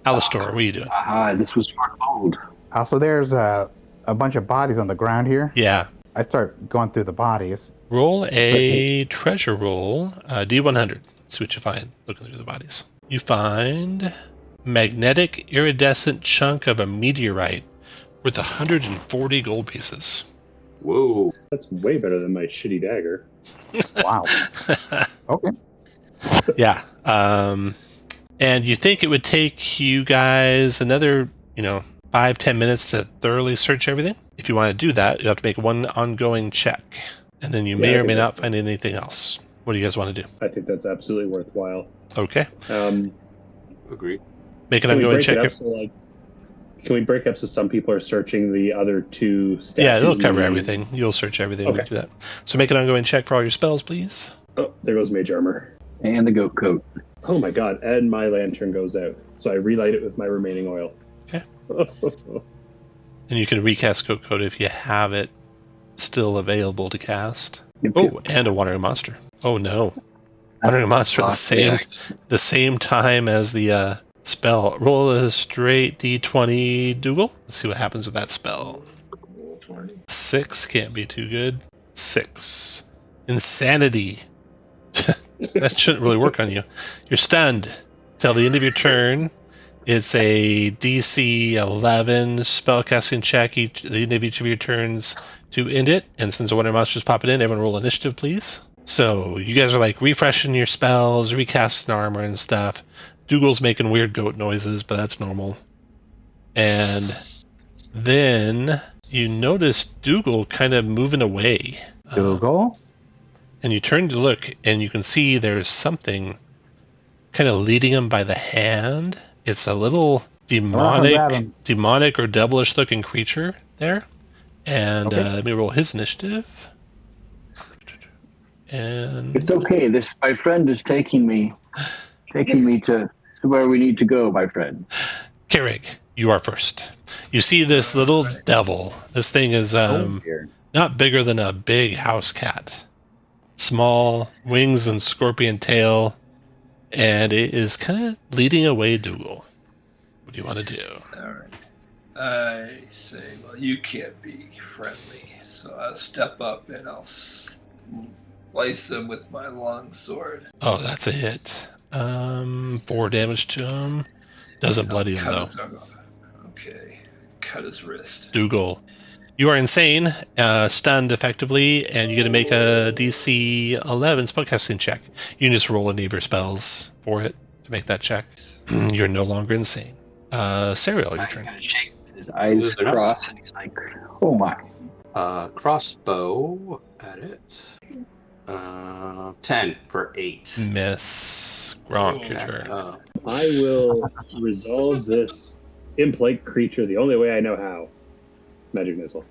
Alistair, what are you doing? This was foretold. Also, there's a bunch of bodies on the ground here. Yeah. I start going through the bodies. Roll a treasure roll, D100. See what you find looking through the bodies. You find magnetic iridescent chunk of a meteorite worth 140 gold pieces. Whoa. That's way better than my shitty dagger. Wow. Okay. Yeah. And you think it would take you guys another, 5-10 minutes to thoroughly search everything? If you want to do that, you'll have to make one ongoing check. And then you may or may not find anything else. What do you guys want to do? I think that's absolutely worthwhile. Okay. Agreed. Make an ongoing check. Can we break up so some people are searching the other two statues? Yeah, it'll cover everything. You'll search everything when you do that. So make an ongoing check for all your spells, please. Oh, there goes mage armor. And the goat coat. Oh my god, and my lantern goes out. So I relight it with my remaining oil. Okay. And you can recast Goat Coat if you have it still available to cast. Oh, and a Wandering Monster. Oh no. Wandering Monster the same time as the spell. Roll a straight D20 Dougal. Let's see what happens with that spell. 6 can't be too good. 6. Insanity. That shouldn't really work on you. You're stunned till the end of your turn. It's a DC 11 spellcasting check the end of each of your turns to end it. And since the Wonder Monster's popping in, everyone roll initiative, please. So you guys are like refreshing your spells, recasting armor and stuff. Dougal's making weird goat noises, but that's normal. And then you notice Dougal kind of moving away. Dougal? And you turn to look, and you can see there's something kind of leading him by the hand. It's a little demonic or devilish looking creature there. And let me roll his initiative. And it's okay. My friend is taking me to where we need to go, my friend. Kerrig, you are first. You see this little devil. This thing is not bigger than a big house cat. Small wings and scorpion tail. And it is kind of leading away Dougal. What do you want to do? All right. I say, well, you can't be friendly. So I'll step up and I'll slice them with my long sword. Oh, that's a hit. 4 damage to him. Doesn't bloody him, though. Okay. Cut his wrist. Dougal. You are insane, stunned effectively, and you get to make a DC 11 spellcasting check. You can just roll any of your spells for it to make that check. You're no longer insane. Serial, your turn. His eyes cross, and he's like, oh my. Crossbow at it. 10 for 8. Miss. Gronk, your turn. I will resolve this imp-like creature the only way I know how. Magic missile.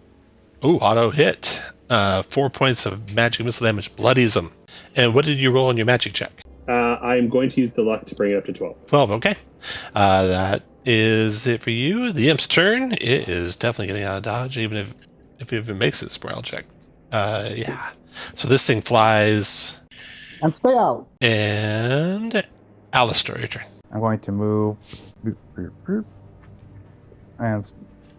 Ooh, auto hit. 4 points of magic missile damage bloodies him. And what did you roll on your magic check? I'm going to use the luck to bring it up to 12. 12, okay. That is it for you. The imp's turn. It is definitely getting out of dodge, even if it even makes its morale check. Yeah. So this thing flies. And stay out. And Alistair, your turn. I'm going to move and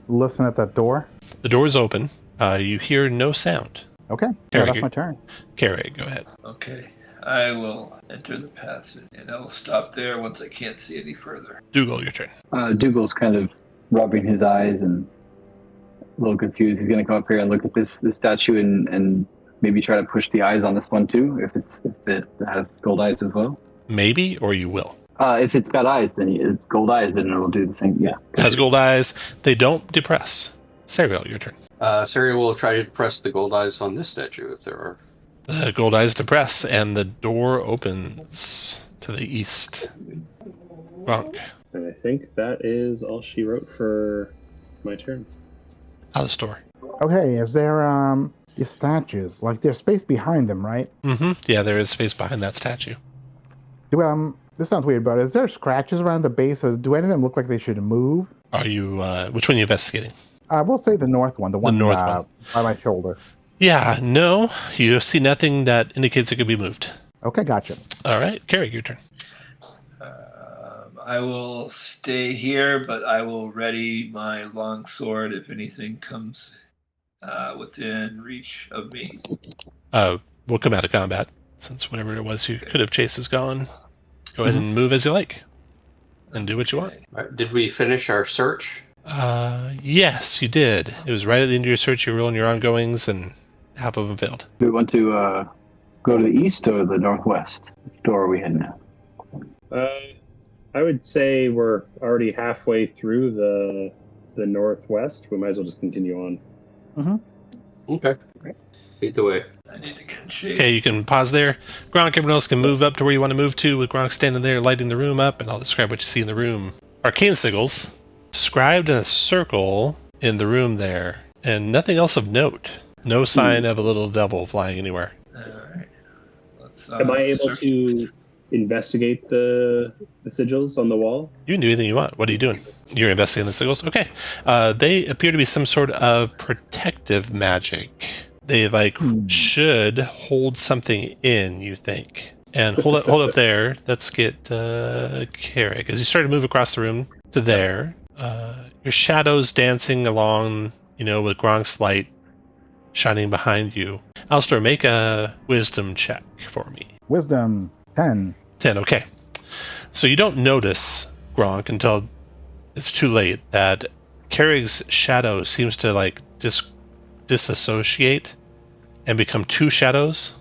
listen at that door. The door is open. You hear no sound. Okay. Kerrig, That's my turn. Kerrig, go ahead. Okay. I will enter the passage, and I will stop there once I can't see any further. Dougal, your turn. Dougal's kind of rubbing his eyes and a little confused. He's going to come up here and look at this statue and maybe try to push the eyes on this one too, if it has gold eyes as well. Maybe, or you will. If it's got eyes, then it's gold eyes, then it will do the same. Yeah. It has gold eyes. They don't depress. Serial, your turn. Serial will try to press the gold eyes on this statue if there are. The gold eyes depress, and the door opens to the east. Gronk. And I think that is all she wrote for my turn. Alistair. Okay, is there these statues? Like there's space behind them, right? Mm-hmm. Yeah, there is space behind that statue. Do this sounds weird, but is there scratches around the base? Do any of them look like they should move? Are you, which one are you investigating? We'll say the north one, the one north one. by my shoulder. Yeah, no, you see nothing that indicates it could be moved. Okay, gotcha. All right, Carrie, your turn. I will stay here, but I will ready my long sword if anything comes within reach of me. We'll come out of combat, since whatever it was you could have chased is gone. Go ahead and move as you like, and do what you want. All right, did we finish our search? Yes, you did. It was right at the end of your search. You were rolling your ongoings, and half of them failed. Do we want to go to the east or the northwest? Which door are we heading at? I would say we're already halfway through the northwest. We might as well just continue on. Mm-hmm. Okay. Lead the way. I need to get in shape. Okay, you can pause there. Gronk, everyone else can move up to where you want to move to, with Gronk standing there lighting the room up, and I'll describe what you see in the room. Arcane sigils, described in a circle in the room there, and nothing else of note. No sign of a little devil flying anywhere. All right. Am I able to investigate the sigils on the wall? You can do anything you want. What are you doing? You're investigating the sigils? Okay. They appear to be some sort of protective magic. They should hold something in, you think. And hold up there. Let's get Carrick. As you start to move across the room to there, your shadows dancing along, with Gronk's light shining behind you. Alistair, make a wisdom check for me. Wisdom 10. 10, okay. So you don't notice, Gronk, until it's too late, that Carrick's shadow seems to disassociate and become two shadows,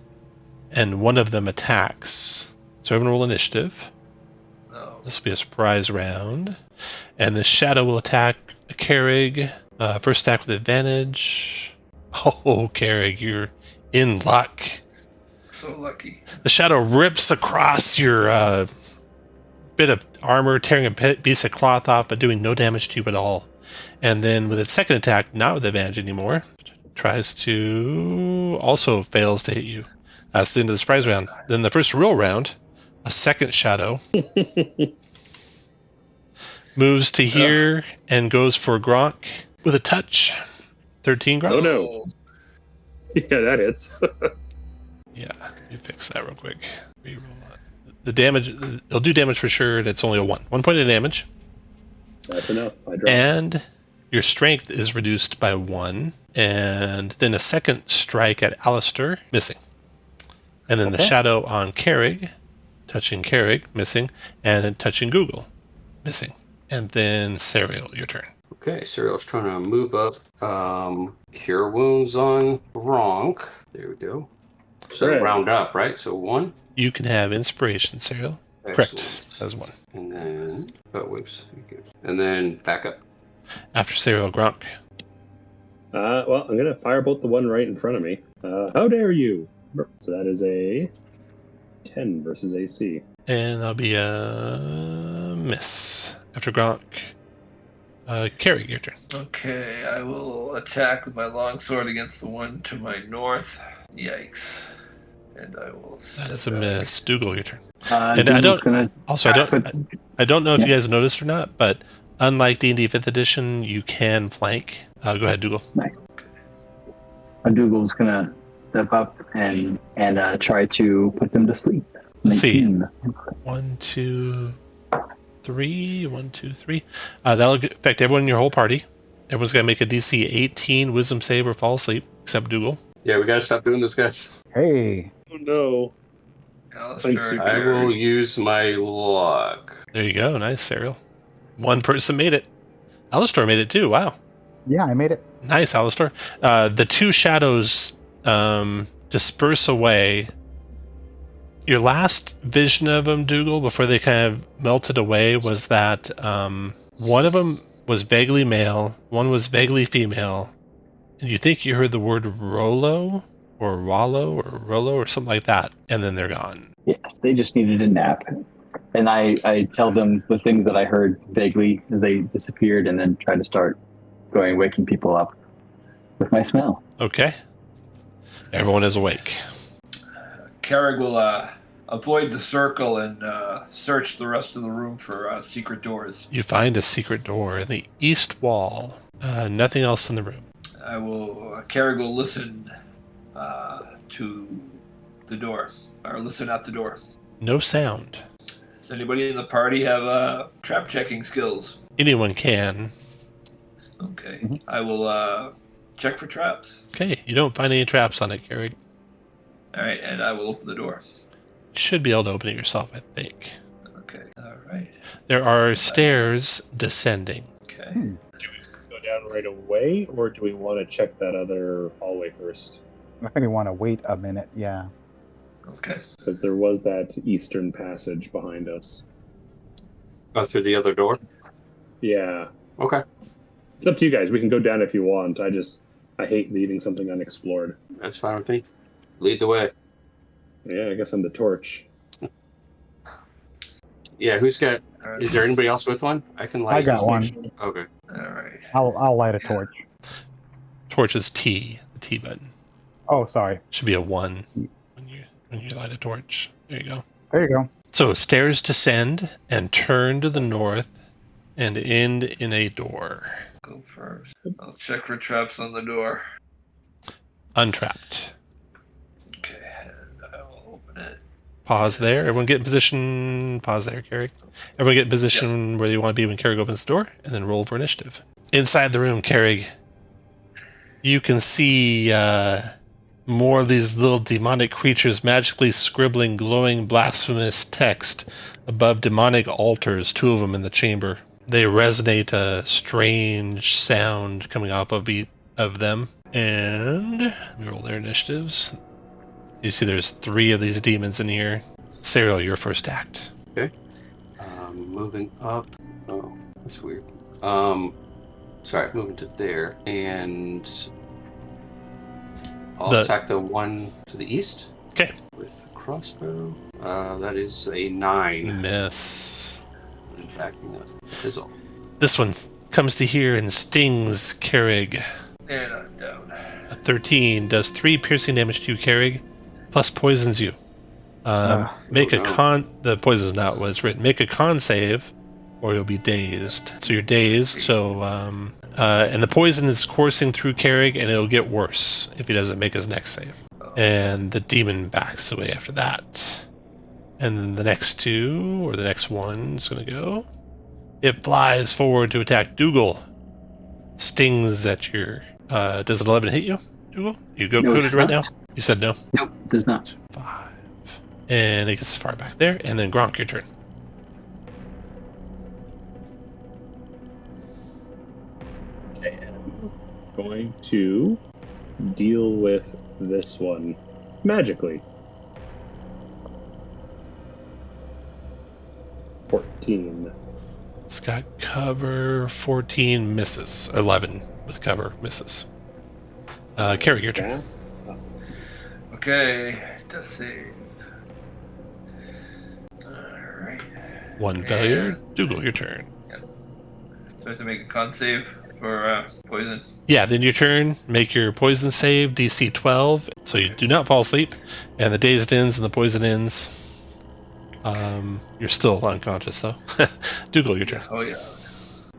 and one of them attacks. So everyone roll initiative. No. This will be a surprise round. And the shadow will attack Carrick. First attack with advantage. Oh, Carrick, you're in luck. So lucky. The shadow rips across your bit of armor, tearing a piece of cloth off, but doing no damage to you at all. And then with its second attack, not with advantage anymore, tries to also fails to hit you. That's the end of the surprise round. Then the first real round, a second shadow moves to here and goes for Gronk with a touch. 13, Gronk. Oh no! Yeah, that hits. Yeah, you fix that real quick. The damage, it'll do damage for sure, and it's only a 1 point of damage. That's enough. I dropped. And your strength is reduced by 1, and then a second strike at Alistair, missing. And then the shadow on Carrick, touching Carrick, missing, and then touching Google, missing. And then Serial, your turn. Okay, Serial's trying to move up. Cure wounds on Gronk. There we go. So Right. round up, right? So 1. You can have inspiration, Serial. Excellent. Correct. That's 1. And then, and then back up. After Serial, Gronk. Well, I'm gonna firebolt the one right in front of me. How dare you! So that is a 10 versus AC. And that'll be a miss. After Gronk. Carrick, your turn. Okay, I will attack with my longsword against the one to my north. Yikes. And I will... That is a miss. Dougal, your turn. And I don't- Gonna Also, I don't know if you guys noticed or not, but unlike D&D 5th edition, you can flank. Go ahead, Dougal. Nice. Dougal's gonna step up and try to put them to sleep. Let's see. 19. 1, 2, 3. 1, 2, 3. That'll affect everyone in your whole party. Everyone's got to make a DC 18 wisdom save or fall asleep, except Dougal. Yeah, we gotta stop doing this, guys. Hey. Oh no! Alistair, I will use my luck. There you go. Nice, Serial. One person made it. Alistair made it too. Wow. Yeah, I made it. Nice, Alistair. The two shadows disperse away. Your last vision of them, Dougal, before they kind of melted away, was that one of them was vaguely male, one was vaguely female, and you think you heard the word Rolo or Wallow or Rolo or something like that, and then they're gone. Yes, they just needed a nap. And I tell them the things that I heard vaguely as they disappeared and then try to start waking people up. with my smell. Okay. Everyone is awake. Carrig will avoid the circle and search the rest of the room for secret doors. You find a secret door in the east wall. Nothing else in the room. Carrig will listen to the door, or listen at the door. No sound. Does anybody in the party have trap checking skills? Anyone can. Okay. Mhm. I will check for traps. Okay, you don't find any traps on it, Carrig. All right, and I will open the door. Should be able to open it yourself, I think. Okay. All right. There are stairs descending. Okay. Do we go down right away, or do we want to check that other hallway first? I think we want to wait a minute. Yeah. Okay. Because there was that eastern passage behind us. Go through the other door. Yeah. Okay. It's up to you guys. We can go down if you want. I hate leaving something unexplored. That's fine with me. Lead the way. Yeah, I guess I'm the torch. Yeah, who's got... All right. Is there anybody else with one? I can light. I got one. Okay. All right. I'll light a torch. Torch is T, the T button. Oh, sorry. Should be a 1 when you light a torch. There you go. There you go. So stairs descend and turn to the north and end in a door. Go first. I'll check for traps on the door. Untrapped. Okay. And I will open it. Pause there. Everyone get in position. Pause there, Carrig. Everyone get in position where you want to be when Carrig opens the door, and then roll for initiative. Inside the room, Carrig, you can see more of these little demonic creatures magically scribbling glowing blasphemous text above demonic altars, 2 of them in the chamber. They resonate a strange sound coming off of them. And let me roll their initiatives. You see there's 3 of these demons in here. Serial, your first act. Okay. Moving up. Oh, that's weird. Sorry, moving to there. And I'll attack the one to the east. Okay. With the crossbow. That is a 9. Miss. Attacking the fizzle. This one comes to here and stings Carrig. And I'm down. A 13 does 3 piercing damage to you, Carrig, plus poisons you. Make a con. The poison is not what it's written. Make a con save, or you'll be dazed. So you're dazed. So and the poison is coursing through Carrig, and it'll get worse if he doesn't make his next save. And the demon backs away after that. And then the next 2, or the next one, is going to go. It flies forward to attack Dougal. Stings at your. Does an 11 hit you, Dougal? You go No, it coded does right not. now? You said no? Nope, does not. 5. And it gets far back there. And then Gronk, your turn. Okay, and I'm going to deal with this one magically. 14. It's got cover. 14 misses. 11 with cover misses. Carrie, your turn. Yeah. Okay. Just save. Alright. 1 failure. Dougal, your turn. So I have to make a con save for poison. Yeah, then your turn. Make your poison save, DC 12. So you do not fall asleep. And the dazed ends and the poison ends. You're still unconscious, though. Dougal, your turn. Oh, yeah.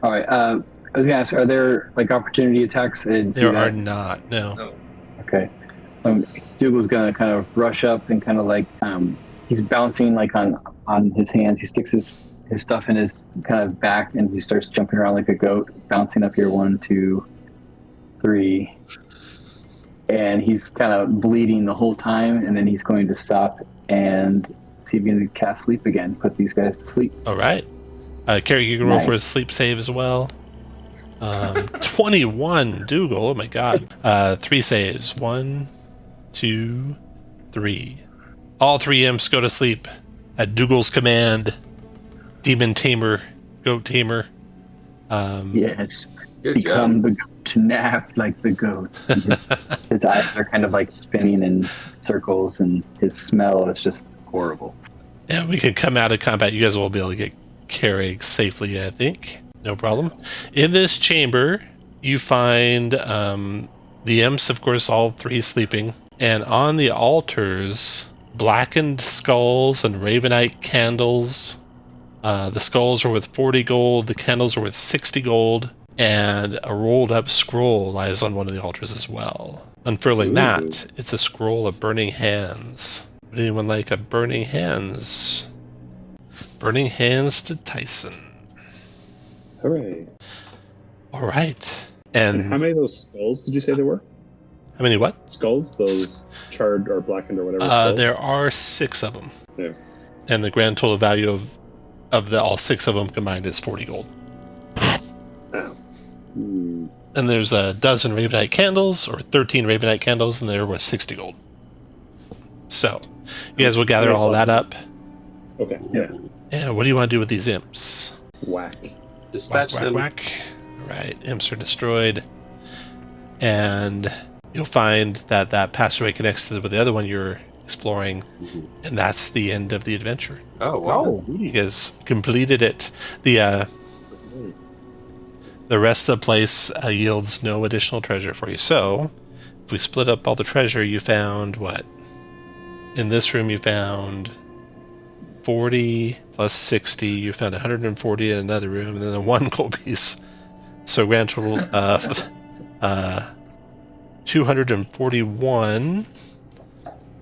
All right. I was gonna ask, are there like opportunity attacks? There are not, no. No. Okay. So Dougal's gonna kind of rush up and kind of like he's bouncing like on his hands. He sticks his stuff in his kind of back and he starts jumping around like a goat, bouncing up here 1, 2, 3, and he's kind of bleeding the whole time. And then he's going to stop and see if he can cast sleep again, put these guys to sleep. All right. Carrie, you can roll Nice. for a sleep save as well. 21, Dougal. Oh my god. 3 saves. 1, 2, 3. All 3 imps go to sleep at Dougal's command. Demon tamer, goat tamer. Yes. Good Become job. the goat to nap like the goat. His eyes are kind of like spinning in circles and his smell is just horrible. Yeah, we can come out of combat. You guys will be able to get Carrig safely, I think. No problem. In this chamber, you find The imps, of course, all three sleeping. And on the altars, blackened skulls and ravenite candles. The skulls are worth 40 gold, the candles are worth 60 gold, and a rolled up scroll lies on one of the altars as well. Unfurling that, it's a scroll of burning hands. Would anyone like a burning hands? Burning hands to Tyson. Hooray. All right. And And how many of those skulls did you say there were? how many what? Skulls? Those charred or blackened or whatever skulls? There are 6 of them. Yeah. And the grand total value of all 6 of them combined is 40 gold. Oh. Hmm. And there's a dozen Ravenite candles, or 13 Ravenite candles, and they're worth 60 gold. So, you guys will gather all that up. Okay, yeah. And what do you want to do with these imps? Whack. Dispatch Whack, them. whack, whack. Right, imps are destroyed. And you'll find that that passageway connects to the other one you're exploring, and that's the end of the adventure. Oh, wow. Oh, You guys completed it. The rest of the place yields no additional treasure for you. So, if we split up all the treasure, you found what? In this room, you found 40 plus 60. You found 140 in another room, and then the 1 gold piece. So, grand total of 241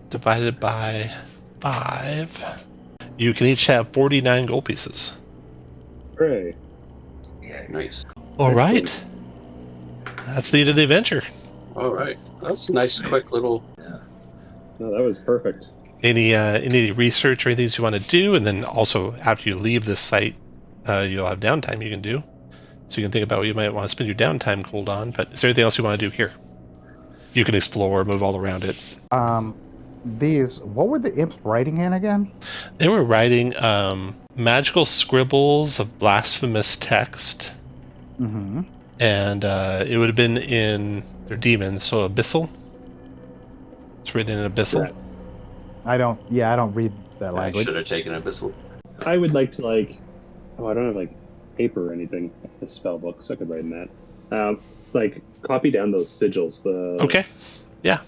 divided by 5. You can each have 49 gold pieces. Hooray. Yeah. Nice. All right. That's the end of the adventure. All right. That's a nice, quick little. No, that was perfect. Any research or anything you want to do, and then also after you leave this site, you'll have downtime you can do. So you can think about what you might want to spend your downtime cold on. But is there anything else you want to do here? You can explore, move all around it. What were the imps writing in again? They were writing magical scribbles of blasphemous text. Mm-hmm. And it would have been in their demons, so abyssal. It's written in abyssal. Right. I don't read that I language. should have taken Abyssal. I would like to I don't have paper or anything, a spell book, so I could write in that. Copy down those sigils. Okay. Yeah.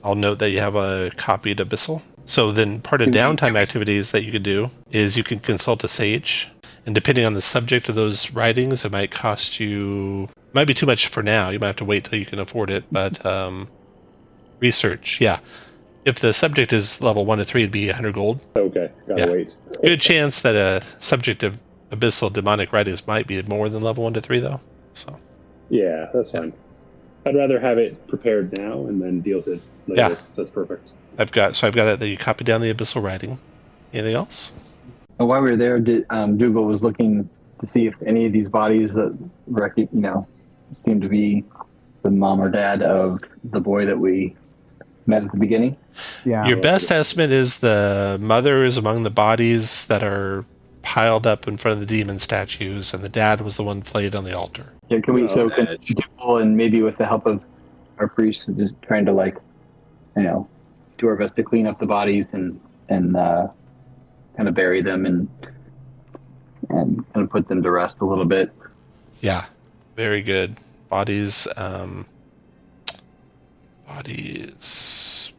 I'll note that you have a copied abyssal. So then part of downtime activities that you could do is you can consult a sage. And depending on the subject of those writings, it might cost you... might be too much for now. You might have to wait till you can afford it. But research, yeah. If the subject is level 1 to 3, it'd be 100 gold. Okay, gotta wait. Good chance that a subject of abyssal demonic writings might be more than level 1 to 3, though. So Yeah, that's fine. I'd rather have it prepared now and then deal with it later. Yeah. So that's perfect. I've got it that you copy down the abyssal writing. Anything else? While we were there, Dougal was looking to see if any of these bodies that seemed to be the mom or dad of the boy that we met at the beginning. Yeah. Your best estimate is the mother is among the bodies that are piled up in front of the demon statues, and the dad was the one flayed on the altar. Yeah, can Dougal, and maybe with the help of our priests, just trying to do our best to clean up the bodies and kind of bury them and kind of put them to rest a little bit. Yeah, very good. Bodies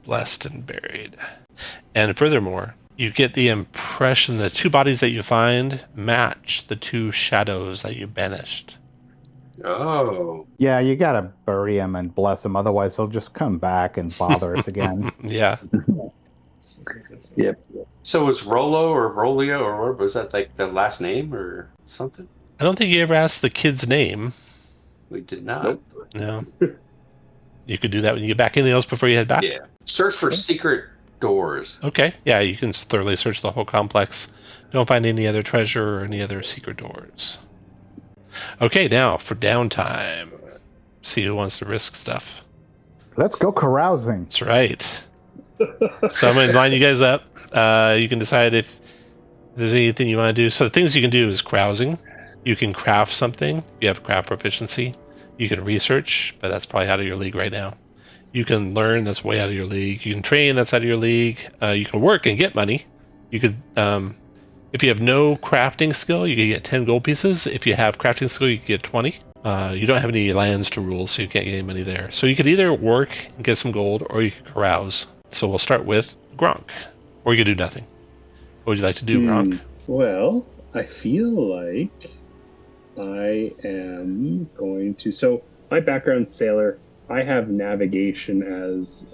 blessed and buried. And furthermore, you get the impression the 2 bodies that you find match the 2 shadows that you banished. Oh. Yeah, you gotta bury him and bless him, otherwise he'll just come back and bother us again. Yeah. Yep. So was Rolo or Rolio, or was that the last name or something? I don't think you ever asked the kid's name. We did not. Nope. No. You could do that when you get back. Anything else before you head back? Yeah. Search for secret doors. Okay. Yeah, you can thoroughly search the whole complex. Don't find any other treasure or any other secret doors. Okay, now for downtime. See who wants to risk stuff. Let's go carousing. That's right. So I'm going to line you guys up. You can decide if there's anything you want to do. So the things you can do is carousing. You can craft something. You have craft proficiency. You can research, but that's probably out of your league right now. You can learn. That's way out of your league. You can train. That's out of your league. You can work and get money. You could, if you have no crafting skill, you can get 10 gold pieces. If you have crafting skill, you can get 20. You don't have any lands to rule, so you can't get any money there. So you could either work and get some gold, or you could carouse. So we'll start with Gronk. Or you could do nothing. What would you like to do, Gronk? Well, I feel like I am going to. So my background's sailor. I have navigation as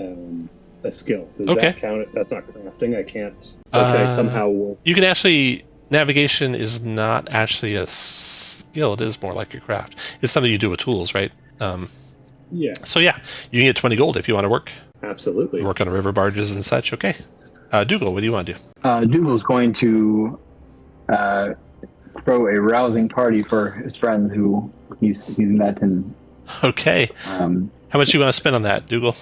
a skill. Does Okay. that count? That's not crafting. I can't. Or can I somehow work? You can actually. Navigation is not actually a skill. It is more like a craft. It's something you do with tools, right? Yeah, So yeah, you can get 20 gold if you want to work. absolutely. Work on river barges and such. Okay. Dougal, what do you want to do? Dougal's going to throw a rousing party for his friend who he's met and Okay. How much do you want to spend on that, Dougal?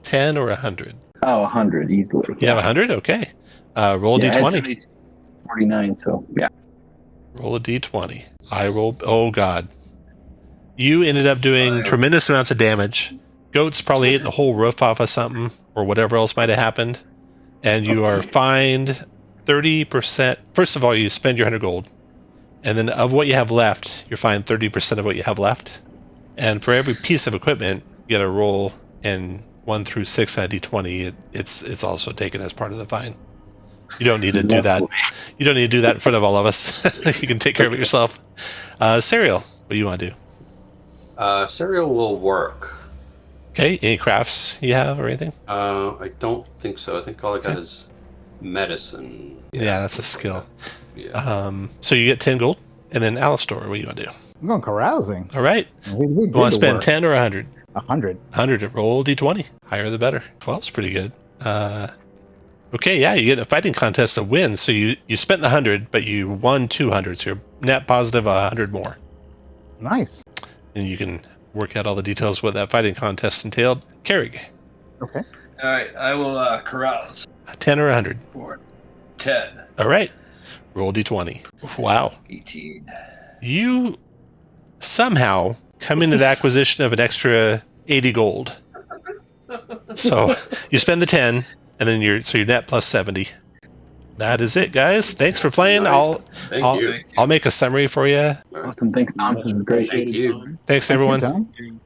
10 or 100? 100 easily. You have 100? Okay. Roll a d20. 49, so yeah. Roll a d20. I rolled. Oh, God. You ended up doing tremendous amounts of damage. Goats probably ate the whole roof off of something or whatever else might have happened. And you are fined 30%. First of all, you spend your 100 gold. And then of what you have left, you're fined 30% of what you have left. And for every piece of equipment, you got to roll, and 1 through 6 on a d20. It's also taken as part of the fine. You don't need to do that. You don't need to do that in front of all of us. You can take care of it yourself. Serial, what do you want to do? Cereal will work. Okay, any crafts you have or anything? I don't think so. I think all I got is medicine. Yeah, that's a skill. Yeah. So you get 10 gold, and then Alistor, what do you want to do? I'm going carousing. All right. We You want to spend 10 or 100? 100. 100. Roll d20. Higher the better. 12's pretty good. Okay, yeah, you get a fighting contest to win. So you spent the 100, but you won 200. So you're net positive 100 more. Nice. And you can work out all the details what that fighting contest entailed. Carrig, Okay. All right, I will carouse 10 or 100? for 10. All right. Roll d20. Wow. 18. You somehow come into the acquisition of an extra 80 gold. So you spend the 10, and then you're net plus 70. That is it, guys. Thanks for playing. Nice. Thank you. I'll make a summary for you. Awesome. Thanks, Tom. This is great. Thank you. Thanks, everyone. Tom.